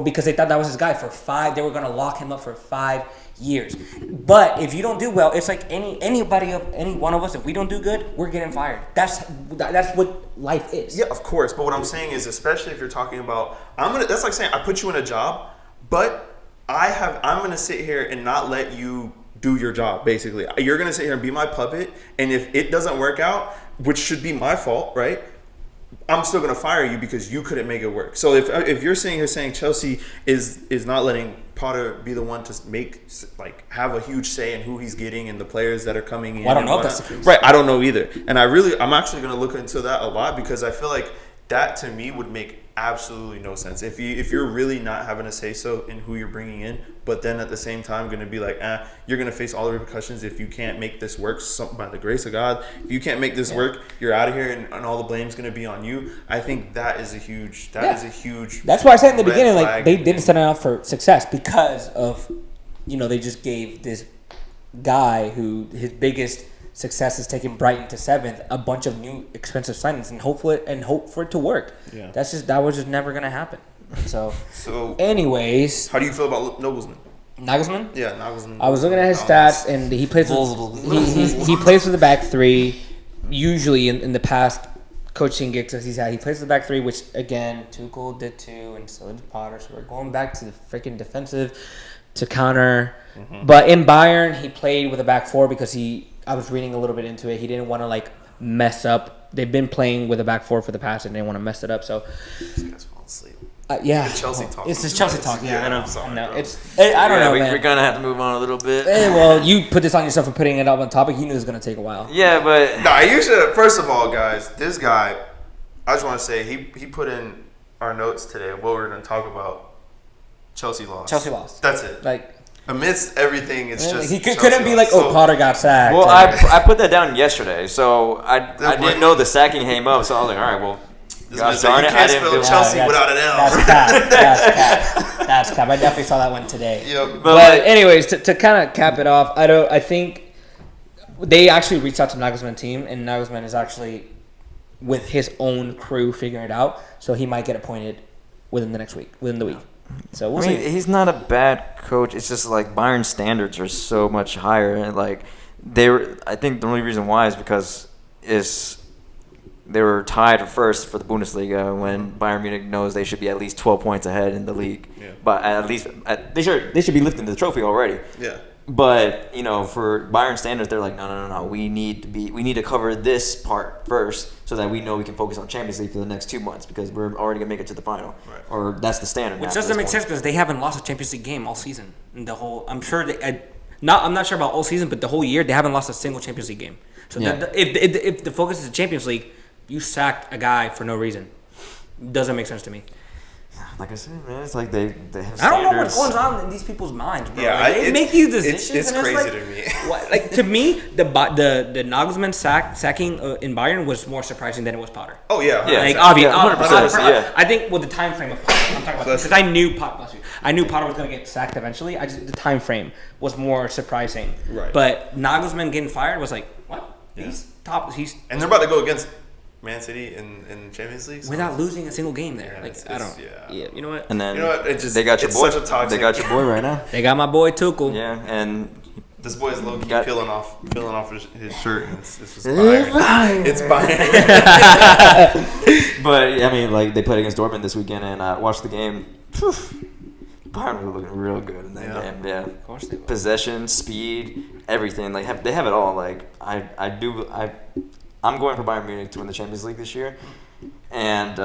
because they thought that was his guy for 5. They were gonna lock him up for 5 years. But if you don't do well, it's like any one of us. If we don't do good, we're getting fired. That's what life is. Yeah, of course. But what I'm saying is, especially if you're talking about, that's like saying I put you in a job, but I'm gonna sit here and not let you do your job. Basically, you're gonna sit here and be my puppet, and if it doesn't work out, which should be my fault, right? I'm still gonna fire you because you couldn't make it work. So if you're sitting here saying Chelsea is not letting Potter be the one to have a huge say in who he's getting and the players that are coming in. Well, I don't know if that's the case. Right, I don't know either. And I'm actually gonna look into that a lot because I feel like that to me would make absolutely no sense. If you're really not having a say so in who you're bringing in, but then at the same time going to be like, you're going to face all the repercussions if you can't make this work. By the grace of God, if you can't make this work, you're out of here, and all the blame's going to be on you. I think that is a huge. That's why I said in the beginning, like they didn't set it up for success because of, they just gave this guy who his biggest success is taking Brighton to 7th, a bunch of new expensive signings, and hope for it to work. Yeah. That was just never gonna happen. So anyways, how do you feel about Nagelsmann? Nagelsmann? Yeah, Nagelsmann. I was looking at his stats, and he plays he plays with the back 3. Usually in the past coaching gigs that he's had, he plays with the back 3, which again Tuchel did too, and so did Potter. So we're going back to the freaking defensive to counter. Mm-hmm. But in Bayern, he played with a back 4 because I was reading a little bit into it. He didn't want to mess up. They've been playing with a back 4 for the past, and they didn't want to mess it up. So, this guy's falling asleep. Yeah, it's Chelsea talk. It's just Chelsea talk. Yeah, I know. Sorry, I don't know, man. We're gonna have to move on a little bit. Well, you put this on yourself for putting it up on topic. You knew it was gonna take a while. Yeah, but you should. First of all, guys, this guy, I just want to say he put in our notes today what we're gonna talk about. Chelsea lost. That's it. Amidst everything, it's just he couldn't be like, Potter got sacked. Well, I put that down yesterday, so I didn't know the sacking came up, so I was like, all right, well, gosh darn it, I didn't feel Chelsea without an L. That's cap. I definitely saw that one today. Yep. But anyways, to kind of cap it off, I think they actually reached out to Nagelsmann's team, and Nagelsmann is actually with his own crew figuring it out, so he might get appointed within the week. So we'll see. He's not a bad coach. It's just Bayern's standards are so much higher, and I think the only reason why is because they were tied for first for the Bundesliga when Bayern Munich knows they should be at least 12 points ahead in the league. Yeah. But at least they should be lifting the trophy already. Yeah. But for Bayern standards, they're like, no. We need to cover this part first so that we know we can focus on Champions League for the next 2 months because we're already gonna make it to the final. Right. Or that's the standard. Which doesn't make sense because they haven't lost a Champions League game all season. I'm not sure about all season, but the whole year they haven't lost a single Champions League game. So if the focus is the Champions League, you sacked a guy for no reason. Doesn't make sense to me. Like I said, man, it's like they have standards. I don't know what's going on in these people's minds, bro. Yeah, like, they make these decisions. It's and crazy like, to me. What, like to me, the Nagelsmann sacking in Bayern was more surprising than it was Potter. Oh yeah, Like Yeah, obviously, 100%, yeah. I think with the time frame of Potter, I'm talking about because I knew Potter was going to get sacked eventually. The time frame was more surprising. Right. But Nagelsmann getting fired was like, what? Yeah. He's and they're about to go against Man City in Champions League without losing a single game there. Yeah, like it's- I don't. yeah. Yeah, you know what? And then You know what? they got your it's boy. such a toxic. They got your boy right now. They got my boy Tuchel. Yeah, and This boy is low key Got- peeling off his shirt. And it's just Bayern. It's Bayern. but I mean, like they played against Dortmund this weekend, and I watched the game. Phew, Bayern were looking real good in that game. Yeah, Of course they will. possession, speed, everything. Like they have it all. Like I'm going for Bayern Munich to win the Champions League this year, and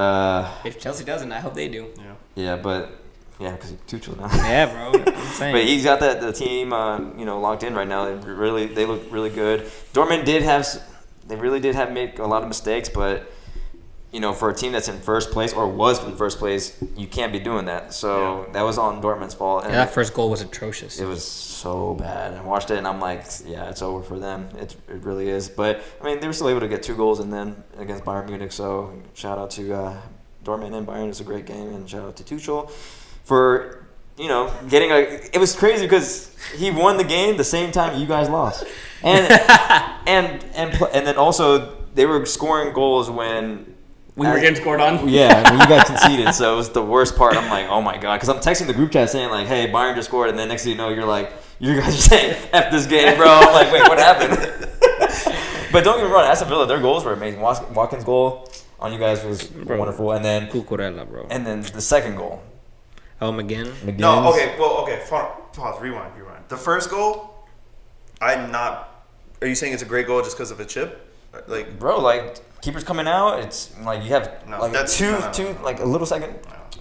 If Chelsea doesn't, I hope they do. yeah, because Tuchel now. Yeah, bro. I'm saying. But he's got the team, locked in right now. They look really good. Dortmund really did have make a lot of mistakes, but for a team that's in first place or was in first place, you can't be doing that. So that was on Dortmund's fault. And that first goal was atrocious. it was so bad. I watched it and I'm like, yeah, it's over for them. It really is. But I mean, they were still able to get 2 goals and then against Bayern Munich. So shout out to Dortmund and Bayern. It's a great game, and shout out to Tuchel for getting it was crazy because he won the game the same time you guys lost, and then also they were scoring goals when we were getting scored on. when you guys conceded. So it was the worst part. I'm like, oh my god, because I'm texting the group chat saying like, hey, Bayern just scored, and then next thing you know, you're like, you guys are saying F this game, bro. I'm like, wait, what happened? But don't get me wrong, Aston Villa, their goals were amazing. Watkins' goal on you guys was wonderful, and then Cucurella, bro. and then the second goal. McGinn. No, okay. Pause. Rewind. The first goal, I'm not. Are you saying it's a great goal just because of a chip? Like, Bro, like keeper's coming out. It's like you have No, like that's- two, no. like a little second.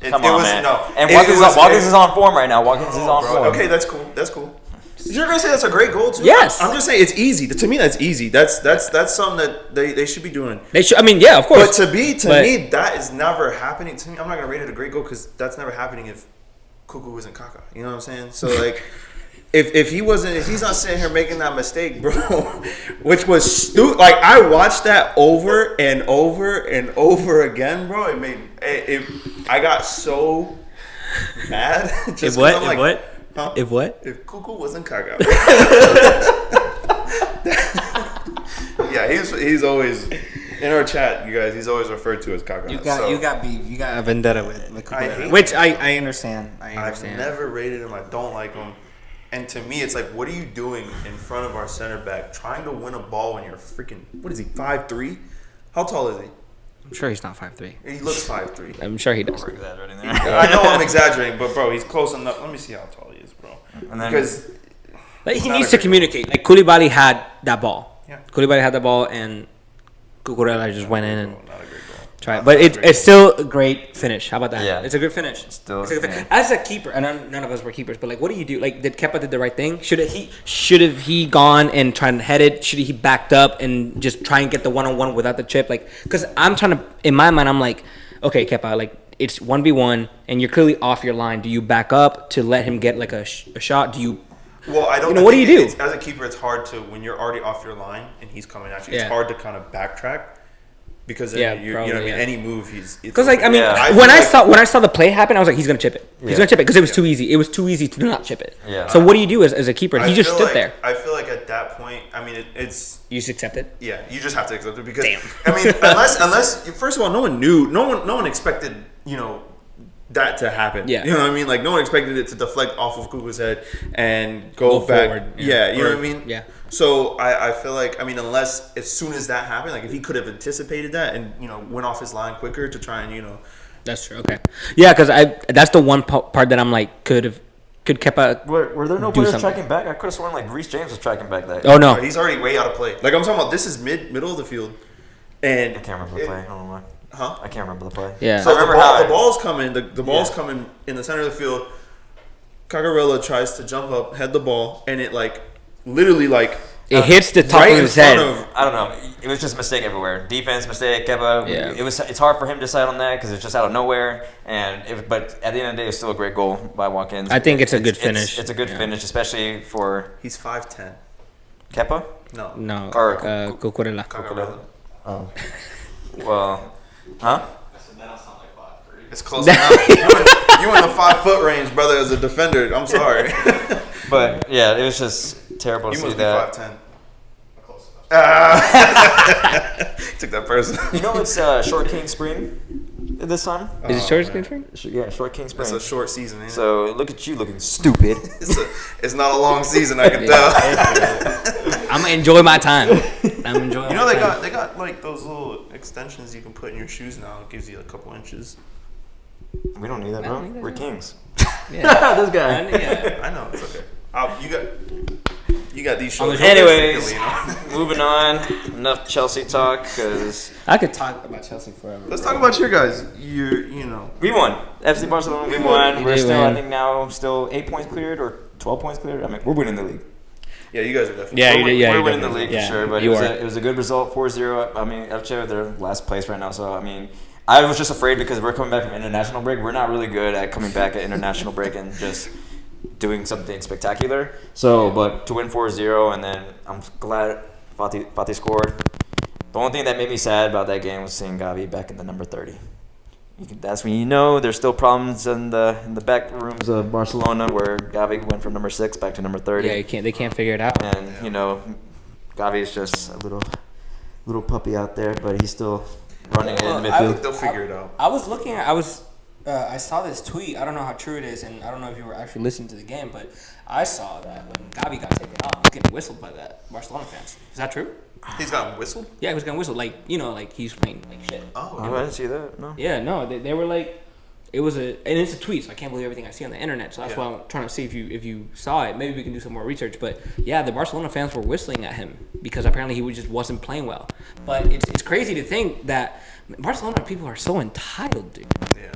It- Come it on, was- man. no. And It Watkins was- is on form right now. Watkins is on bro, form. okay, that's cool. You're gonna say that's a great goal too? Yes. I'm just saying it's easy. To me, that's easy. That's something that they should be doing. They should. I mean, yeah, of course. But to me, that is never happening. To me, I'm not gonna rate it a great goal because that's never happening if Cuckoo isn't Kaka. You know what I'm saying? So like, if he's not sitting here making that mistake, bro, which was stupid. Like I watched that over and over and over again, bro. I got so mad. Just If 'cause what? I'm If like, what? huh? If what? If Cuckoo wasn't Kaka. Yeah, he's always in our chat, you guys. He's always referred to as Kaka. You got beef. You got a vendetta with I Cucurella, hate which I understand. I I've understand. never rated him. I don't like him. And to me, it's like, what are you doing in front of our center back, trying to win a ball when you're freaking? What is he? 5'3"? How tall is he? I'm sure he's not 5'3". He looks 5'3". I'm sure he does. We're exaggerating there. I know I'm exaggerating, but bro, he's close enough. Let me see how tall he is, bro. And then Because Like, he Not needs a to great communicate. Like Koulibaly had that ball. Yeah. Koulibaly had that ball, and Cucurella just went in and not a great goal. tried. But it's still a great finish. How about that? Yeah. It's a good finish. Still, It's a good yeah. finish. As a keeper, and none of us were keepers, but like, what do you do? Like, did Kepa did the right thing? Should have he gone and tried to head it? Should he backed up and just try and get the 1-on-1 without the chip? Like, because I'm trying to, in my mind, I'm like, okay, Kepa, like, it's 1v1, and you're clearly off your line. Do you back up to let him get like a shot? Do you? Well, I don't. You know, I what do think you do? As a keeper, it's hard to when you're already off your line and he's coming at you. It's Yeah. hard to kind of backtrack because then Yeah, you know what I probably, mean. yeah. Any move, he's Because like, I mean, Yeah. when I feel saw the play happen, I was like, he's gonna chip it. He's Yeah. gonna chip it because it was too easy. It was too easy to not chip it. Yeah. So what do you do as a keeper? He just feel stood like- there. I feel like at that point, I mean, it's You just accept it. yeah, you just have to accept it because Damn. I mean, unless first of all, no one knew, no one expected, that to happen. Yeah. You know what I mean? Like no one expected it to deflect off of Kuku's head and go Go back. forward, Yeah, yeah. you know Or- what I mean? yeah. So I feel like, I mean, unless as soon as that happened, like if he could have anticipated that and went off his line quicker to try and That's true. Okay. Yeah, because that's the one part that I'm like could Kepa. Were there no Do players something. tracking back? I could have sworn like Reece James was tracking back that. Oh no. he's already way out of play. Like I'm talking about, this is middle of the field, and I can't remember the play. I don't know why. Huh? I can't remember the play. Yeah. So I remember the ball's coming. The ball's coming in the center of the field. Cagarella tries to jump up, head the ball, and it like literally like It hits the top right of in his front head. of- I don't know. It was just a mistake everywhere. Defense mistake. Kepa. Yeah. It's hard for him to decide on that because it's just out of nowhere. But at the end of the day, it's still a great goal by Watkins. I think it's a good finish. It's a good finish, especially for He's 5'10". Kepa. No. No, Or- Cucurella. Cucurella. Oh, well, huh? It's close enough. You in the 5 foot range, brother, as a defender. I'm sorry. But yeah, it was just terrible to You see must be that. 5'10". Ah. Took that person. You know it's Short King Spring this time. Is it short screen for him? Yeah, Short King Spring. It's a short season, ain't it? So look at you looking stupid. It's not a long season, I can tell. I'm gonna enjoy my time. I'm enjoying. You know my they time. got like those little extensions you can put in your shoes now. It gives you a couple inches. We don't need that, I bro. don't need that. We're kings. Yeah. This guy. Yeah. I know it's okay. You got these On the shoulders. Anyways, You know? moving on. Enough Chelsea talk because I could talk about Chelsea forever. Let's talk about your guys. You know. we won. FC Barcelona, we won. We We're did still, win. I think now, still 8 points cleared or 12 points cleared. I mean, we're winning the league. Yeah, you guys are definitely. Yeah, we're, you did, yeah, we're you winning the definitely- league yeah, for sure. But you it was a good result, 4-0. I mean, Elche, they're last place right now. So I mean, I was just afraid because we're coming back from international break. We're not really good at coming back at international break and just doing something spectacular. So, but to win 4-0, and then I'm glad Fati scored. The only thing that made me sad about that game was seeing Gavi back in the number 30. That's when you know there's still problems in the back rooms of Barcelona where Gavi went from number 6 back to number 30. Yeah, they can't figure it out. And you know, Gavi is just a little puppy out there, but he's still running in I midfield. think they'll figure it out. I was looking at. I saw this tweet. I don't know how true it is, and I don't know if you were actually listening to the game, but I saw that when Gavi got taken off, he was getting whistled by that Barcelona fans. Is that true? He's got whistled. Yeah, he was getting whistled, like he's playing like shit. Oh, Oh, I didn't see that. No. Yeah, no, they were like, it was and it's a tweet, so I can't believe everything I see on the internet. So that's Yeah. why I'm trying to see if you saw it. Maybe we can do some more research. But yeah, the Barcelona fans were whistling at him because apparently he just wasn't playing well. But it's crazy to think that Barcelona people are so entitled, dude. yeah.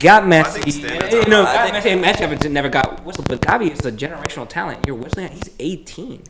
Got I think Messi, standards you know, are got high. Messi and Messi never got whistled, but Gavi is a generational talent. You're whistling at, he's 18.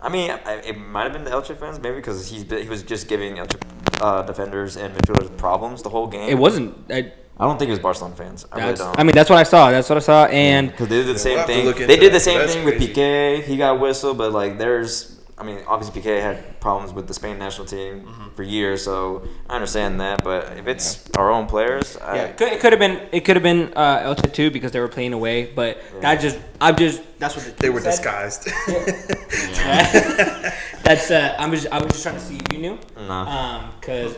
I mean, it might have been the Elche fans, maybe because he was just giving Elche defenders and midfielders problems the whole game. It wasn't. I don't think it was Barcelona fans. I really don't. I mean, that's what I saw. That's what I saw, and Because they did the We'll same have to thing. look They into did the that, same that's thing with crazy. Piqué. He got whistled, but like obviously Piqué had problems with the Spain national team Mm-hmm. for years, so I understand that. But if it's our own players, yeah, it could have been Elche too because they were playing away. But that's what They were said. disguised. That's I was just trying to see if you knew. No. Because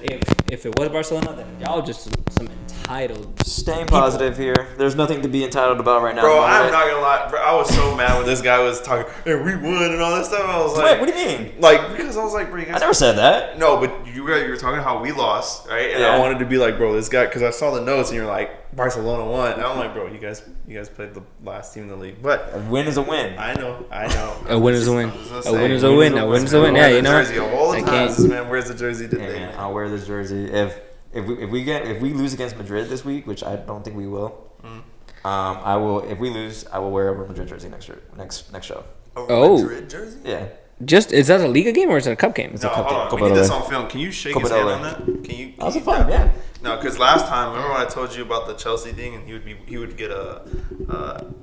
if it was Barcelona, then y'all just some entitled. Staying positive here. There's nothing to be entitled about right now. Bro, Moment. I'm not gonna lie. Bro, I was so mad when this guy was talking, hey, we won and all that stuff. I was Wait, like, what do you mean? like, because I was like, bro, you guys. I never said that. No, but you were talking how we lost, right? And Yeah. I wanted to be like, bro, this guy, because I saw the notes and you're like, Barcelona won. And I'm like, bro, you guys played the last team in the league. But A win is a win. I know. A win is a win. I was gonna A say, win is a win. A win is a win. Yeah, you know. Jersey of all the I times, can't- this man wears the jersey Hey, today. man, I'll wear this jersey if we lose against Madrid this week, which I don't think we will. I will. If we lose, I will wear a Real Madrid jersey next show. A Oh. Madrid jersey? Yeah. Is that a Liga game or is it a cup game? It's No, a cup hold game. on. Copa We need del this Rey. on film. Can you shake Copa his del hand Rey. on that? Can you? That was fun. Yeah. No, because last time, remember when I told you about the Chelsea thing, and he would get a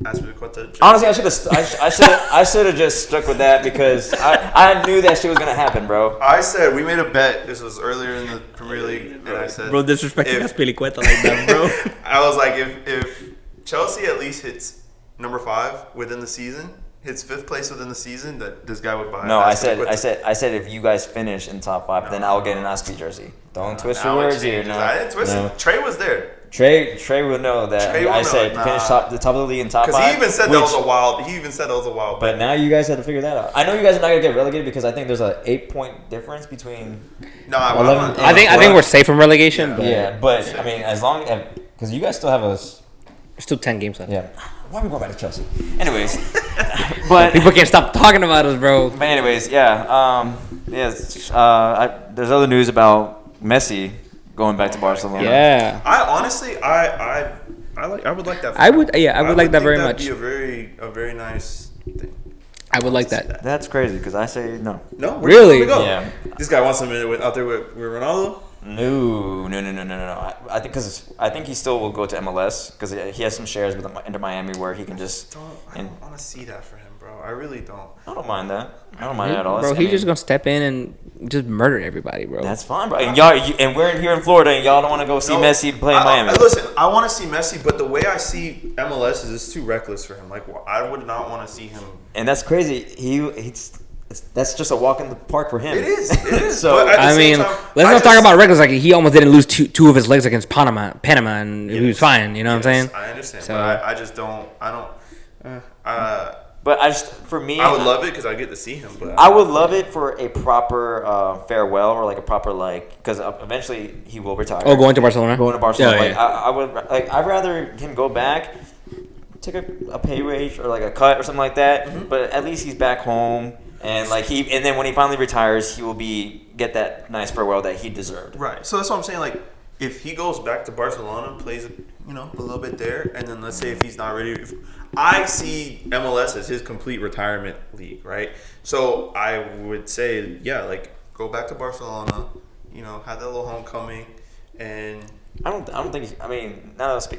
Aspilicueta jersey? Honestly, I should have just stuck with that because I knew that shit was gonna happen, bro. I said we made a bet. This was earlier in the Premier League, and I said, disrespecting If- Aspilicueta like that, bro. I was like, if Chelsea at least hits number 5 within the season, hits 5th place within the season, that this guy would buy. No, Aspilicueta. I said if you guys finish in top 5, then I'll get an Aspi jersey. Don't twist Now your it words here. changes. No, I didn't twist no. it. Trey was there Trey would know that Trey will I know. said Nah. finish the top of the league in top 5. because he even said that which- was a wild. He even said that was a wild. But now you guys have to figure that out. I know you guys are not gonna get relegated because I think there's a 8-point difference between. no, I'm 11 not. I think we're safe from relegation. Yeah. But Yeah, but I mean, as long as because you guys still have there's still 10 games left. yeah. Why are we going back to Chelsea? Anyways, but People can't stop talking about us, bro. anyways, yeah. There's other news about Messi going back to Barcelona. Yeah. I honestly, I would like that. For I him. would like that think very that'd much. Be a very nice thing. I would like that. That's crazy because I say no. No, Really? Where do you want him to go? Yeah. This guy wants him out there with Ronaldo. No. I think he still will go to MLS because he has some shares with Inter Miami where he can just. I don't want to see that for him, bro. I really don't. I don't mind that. I don't mind that at all. Bro, I he's mean, just gonna step in and just murder everybody, bro. That's fine, bro. And and we're here in Florida, and y'all don't want to go see Messi play in Miami. Listen, I want to see Messi, but the way I see MLS is it's too reckless for him. Like, I would not want to see him. And that's crazy. That's just a walk in the park for him. It is. So But at the I same mean, time, let's not talk about reckless. Like he almost didn't lose two of his legs against Panama, and he was fine. You know what I'm saying? I understand, So- but I just don't. But for me, I would love it because I get to see him. But I would love it for a proper farewell or like a proper because eventually he will retire. Oh, going to Barcelona. Going to Barcelona. Yeah, yeah. I would I'd rather him go back, take a pay raise or like a cut or something like that. Mm-hmm. But at least he's back home and and then when he finally retires, he will get that nice farewell that he deserved. Right. So that's what I'm saying. Like, if he goes back to Barcelona, plays a little bit there, and then let's say if he's not ready, I see MLS as his complete retirement league, right? So I would say, yeah, like go back to Barcelona, have that little homecoming, and I don't think.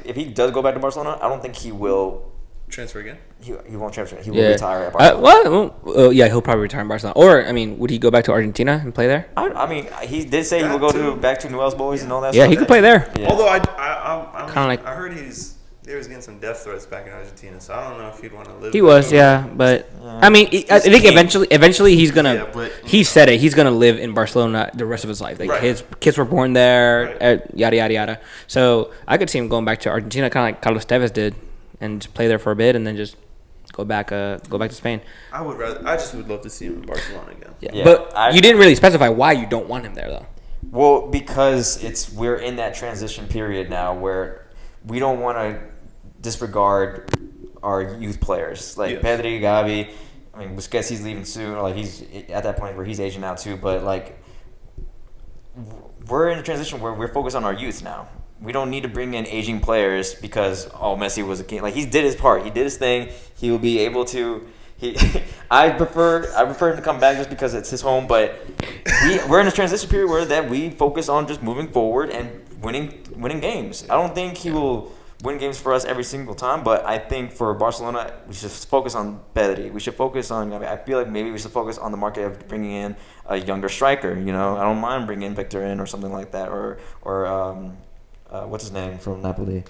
If he does go back to Barcelona, I don't think he will. transfer again. He won't transfer. He will retire at Barcelona. Yeah, he'll probably retire in Barcelona. Or would he go back to Argentina and play there? He did say he will go back to Newell's Boys and all that. Yeah, stuff. he could play there. Yeah. Although I heard they was getting some death threats back in Argentina, so I don't know if he'd want to live. He was, yeah, but I think eventually he's gonna. Yeah, but, he said it. He's gonna live in Barcelona the rest of his life. Like Right. his kids were born there, Right. yada yada yada. So I could see him going back to Argentina, kind of like Carlos Tevez did, and just play there for a bit, and then just go back to Spain. I just would love to see him in Barcelona again. Yeah. But you didn't really specify why you don't want him there, though. Well, because we're in that transition period now where we don't want to disregard our youth players like Pedri, Gavi. I mean, Busquets, he's leaving soon, or like he's at that point where he's aging out too. But like, we're in a transition where we're focused on our youth now. We don't need to bring in aging players because Messi was a king. Like he did his part, he did his thing. He will be able to. I prefer him to come back just because it's his home. But we're in a transition period where we focus on just moving forward and winning games. I don't think he will win games for us every single time, but I think for Barcelona, we should focus on Pedri. We should focus on. I feel like maybe we should focus on the market of bringing in a younger striker. I don't mind bringing Victor in or something like that, or what's his name from Napoli?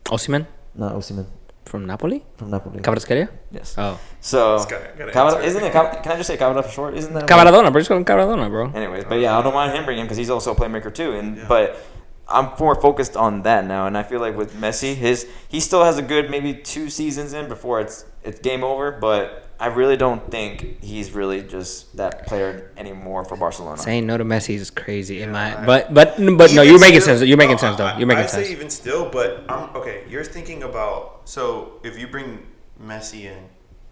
Osimhen? Not Osimhen. From Napoli? From Napoli. Kvaratskhelia? Yes. Oh. So, gotta isn't it? Can I just say Cavada for short? Isn't that? Cavaradona, bro. Just call him Cavaradona, bro. Anyways, but yeah, I don't mind him bringing him because he's also a playmaker too. But I'm more focused on that now, and I feel like with Messi, he still has a good maybe 2 seasons in before it's game over. But I really don't think he's really just that player anymore for Barcelona. Saying no to Messi is crazy. But no, you're making sense. You're making sense though. You're making sense. I say even still, but okay. You're thinking about if you bring Messi in,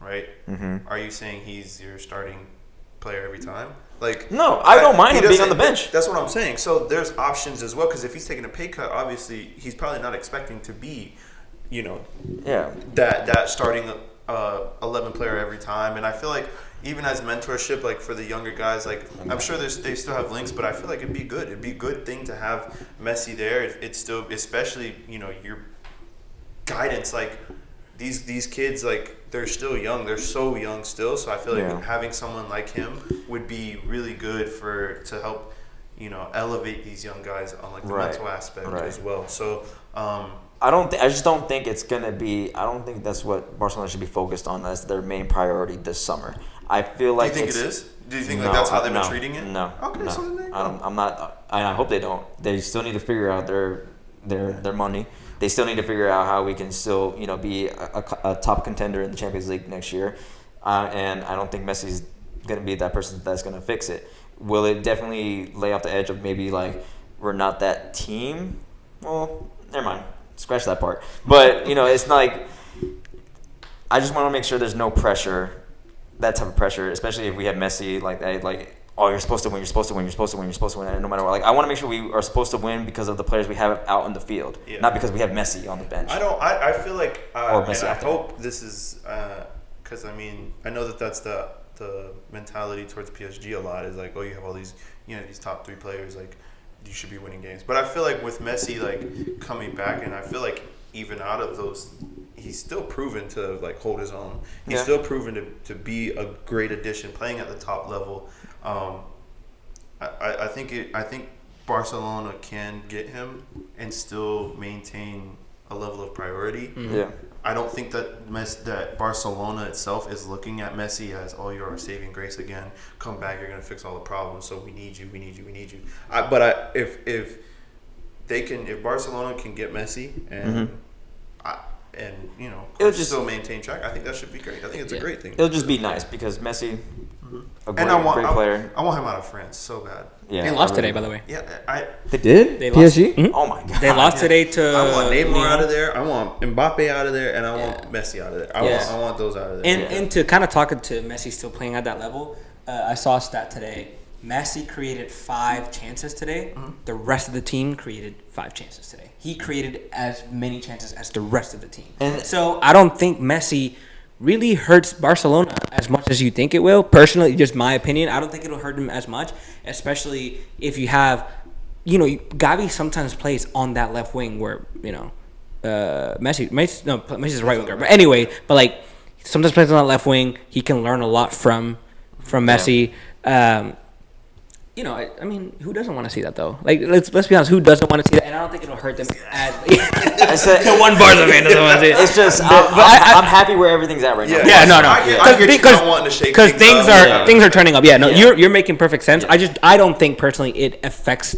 right? Mm-hmm. Are you saying he's your starting player every time? Like no, I don't mind him being on the bench. That's what I'm saying. So there's options as well because if he's taking a pay cut, obviously he's probably not expecting to be, that starting 11 player every time. And I feel like even as mentorship, like for the younger guys, like I'm sure they still have links, but I feel like it'd be good. It'd be a good thing to have Messi there. It's still, especially your guidance. Like these kids, like they're still young. They're so young still. So I feel like having someone like him would be really good to help elevate these young guys on like the mental aspect as well. So. I just don't think it's gonna be. I don't think that's what Barcelona should be focused on as their main priority this summer. I feel like. Do you think it is? Do you think that's how they've been treating it? No. Okay, no. so then I'm not. I hope they don't. They still need to figure out their money. They still need to figure out how we can still be a top contender in the Champions League next year. And I don't think Messi's gonna be that person that's gonna fix it. Will it definitely lay off the edge of maybe like we're not that team? Well, never mind. Scratch that part. But, it's like I just want to make sure there's no pressure, that type of pressure, especially if we have Messi like that, like, you're supposed to win, you're supposed to win, you're supposed to win, you're supposed to win, and no matter what. Like, I want to make sure we are supposed to win because of the players we have out on the field, not because we have Messi on the bench. I feel like, or Messi and I hope this is, because I mean, I know that that's the mentality towards PSG a lot is like, oh, you have all these, these top 3 players, like you should be winning games. But I feel like with Messi like coming back, and I feel like even out of those, he's still proven to like hold his own. He's still proven to be a great addition, playing at the top level. I think Barcelona can get him and still maintain a level of priority. Mm-hmm. Yeah. I don't think that Barcelona itself is looking at Messi as, oh, you're our saving grace again. Come back, you're gonna fix all the problems. So we need you. If Barcelona can get Messi and it'll just still maintain track, I think that should be great. I think it's a great thing. It'll just be nice because Messi, a great player. I want him out of France so bad. Yeah, they lost today, by the way. Yeah, they did. They PSG. Lost. Mm-hmm. Oh my god. They lost today to. I want Neymar out of there. I want Mbappe out of there, and I want Messi out of there. I want those out of there. And to kind of talk to Messi still playing at that level, I saw a stat today. Messi created 5 chances today. Mm-hmm. The rest of the team created 5 chances today. He created as many chances as the rest of the team. And so I don't think Messi really hurts Barcelona as much as you think it will. Personally, just my opinion, I don't think it'll hurt him as much, especially if you have, Gavi sometimes plays on that left wing where, Messi's the right winger. But anyway, sometimes plays on that left wing. He can learn a lot from Messi. I mean, who doesn't want to see that though? Like, let's be honest, who doesn't want to see that? And I don't think it'll hurt them as. I said the one Barca fan doesn't want to see it. It's just I'm happy where everything's at right now. Because things are turning up. Yeah, no, you're making perfect sense. Yeah. I don't think personally it affects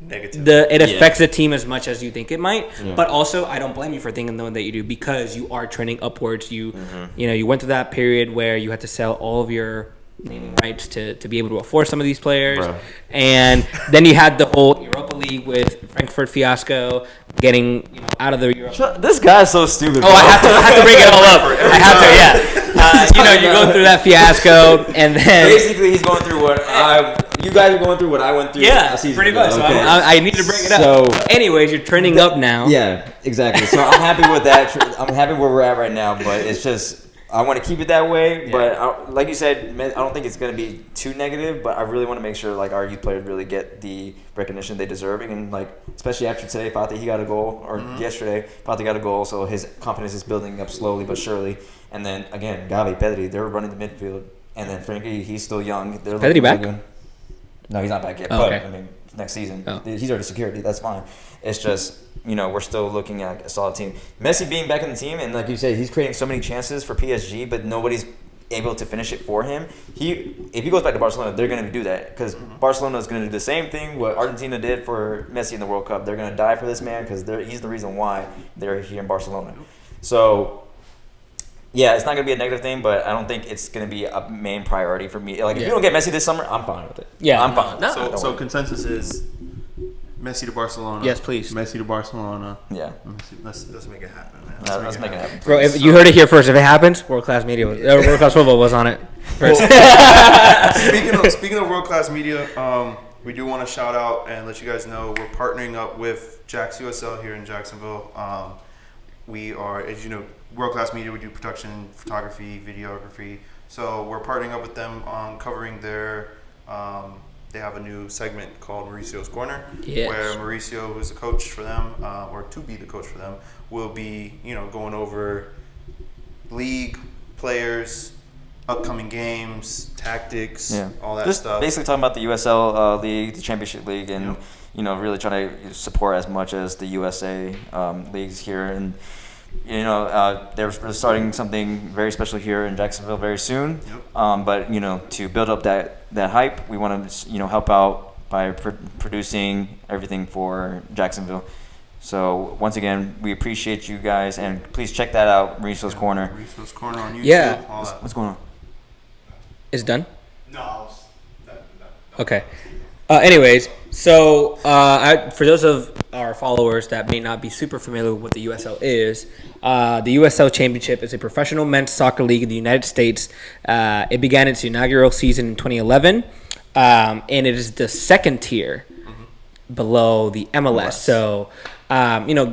the team as much as you think it might. Yeah. But also, I don't blame you for thinking the way that you do because you are trending upwards. You went through that period where you had to sell all of your naming rights to be able to afford some of these players. Bro. And then you had the whole Europa League with Frankfurt fiasco, getting out of the Europa. This guy's so stupid. Oh, I have to bring it all up. I have to, yeah. You go through that fiasco, and then basically he's going through what you guys are going through what I went through. Yeah, pretty much. Okay. So I need to bring it up. So, anyways, you're trending up now. Yeah, exactly. So I'm happy with that. I'm happy where we're at right now, but it's just. I want to keep it that way, but like you said, I don't think it's going to be too negative. But I really want to make sure our youth players really get the recognition they deserve, and especially after today, Fatih he got a goal, or yesterday Fatih got a goal, so his confidence is building up slowly but surely. And then again, Gavi, Pedri, they're running the midfield, and then Frankie, he's still young. Pedri back? No, he's not back yet. Oh, okay. But I mean, next season he's already secured. That's fine. It's just. We're still looking at a solid team. Messi being back in the team, and like you said, he's creating so many chances for PSG, but nobody's able to finish it for him. If he goes back to Barcelona, they're going to do that because Barcelona is going to do the same thing what Argentina did for Messi in the World Cup. They're going to die for this man because he's the reason why they're here in Barcelona. So, yeah, it's not going to be a negative thing, but I don't think it's going to be a main priority for me. If you don't get Messi this summer, I'm fine with it. Yeah, I'm fine. So consensus is. Messi to Barcelona. Yes, please. Messi to Barcelona. Yeah. Let's make it happen, man. Let's make it happen. Bro, if you heard it here first. If it happens, World Class Media, World Class Football was on it first. Speaking of World Class Media, we do want to shout out and let you guys know we're partnering up with Jax USL here in Jacksonville. We are, as you know, World Class Media. We do production, photography, videography. So we're partnering up with them on covering their. They have a new segment called Mauricio's Corner, where Mauricio, who's the coach for them, or to be the coach for them, will be, going over league players, upcoming games, tactics, all that stuff. Basically talking about the USL League, the Championship League, and really trying to support as much as the USA leagues here. And they're starting something very special here in Jacksonville very soon. Yep. But to build up that hype, we want to help out by producing everything for Jacksonville. So once again, we appreciate you guys, and please check that out, Mauricio's Corner. Mauricio's Corner on YouTube. Yeah. What's going on? It's done? No. Okay. Anyways, so for those of our followers that may not be super familiar with what the USL is, the USL Championship is a professional men's soccer league in the United States. It began its inaugural season in 2011, and it is the second tier below the MLS. So,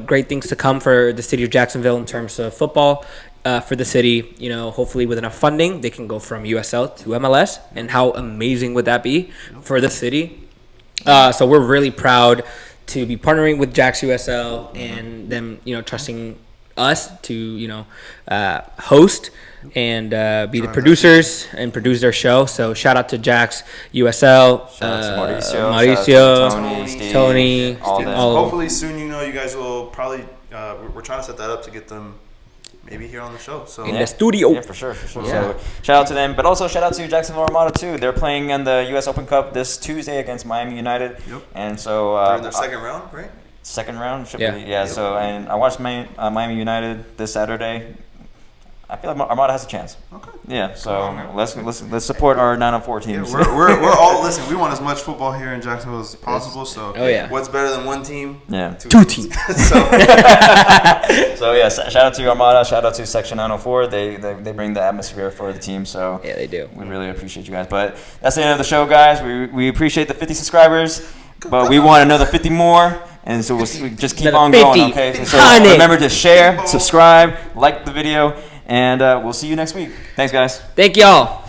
great things to come for the city of Jacksonville in terms of football. for the city. You know, hopefully with enough funding, they can go from USL to MLS. And how amazing would that be for the city? So we're really proud to be partnering with Jax USL and them, you know, trusting us to, you know, host and be the producers and produce their show. So shout out to Jax USL, Shout out to Mauricio, shout out to Tony, all them. Hopefully soon, you know, you guys will probably. We're trying to set that up to get them maybe here on the show. So in the studio. Yeah, for sure. So shout out to them, but also shout out to Jacksonville Armada too. They're playing in the U.S. Open Cup this Tuesday against Miami United. Yep. And so they're in their second round, right? Second round should Yeah. be. Yeah. So and I watched Miami United this Saturday. I feel like Armada has a chance. Okay. Yeah. So let's support our 904 teams. Yeah, we're all listen. We want as much football here in Jacksonville as possible. So what's better than one team? Yeah. Two teams. So yeah, shout out to Armada. Shout out to Section 904. They bring the atmosphere for the team. So Yeah, they do. we really appreciate you guys. But that's the end of the show, guys. We appreciate the 50 subscribers, but we want another 50 more. And so we just keep Another on 50. going, okay? So 100. remember to share, subscribe, like the video, and we'll see you next week. Thanks, guys. Thank y'all.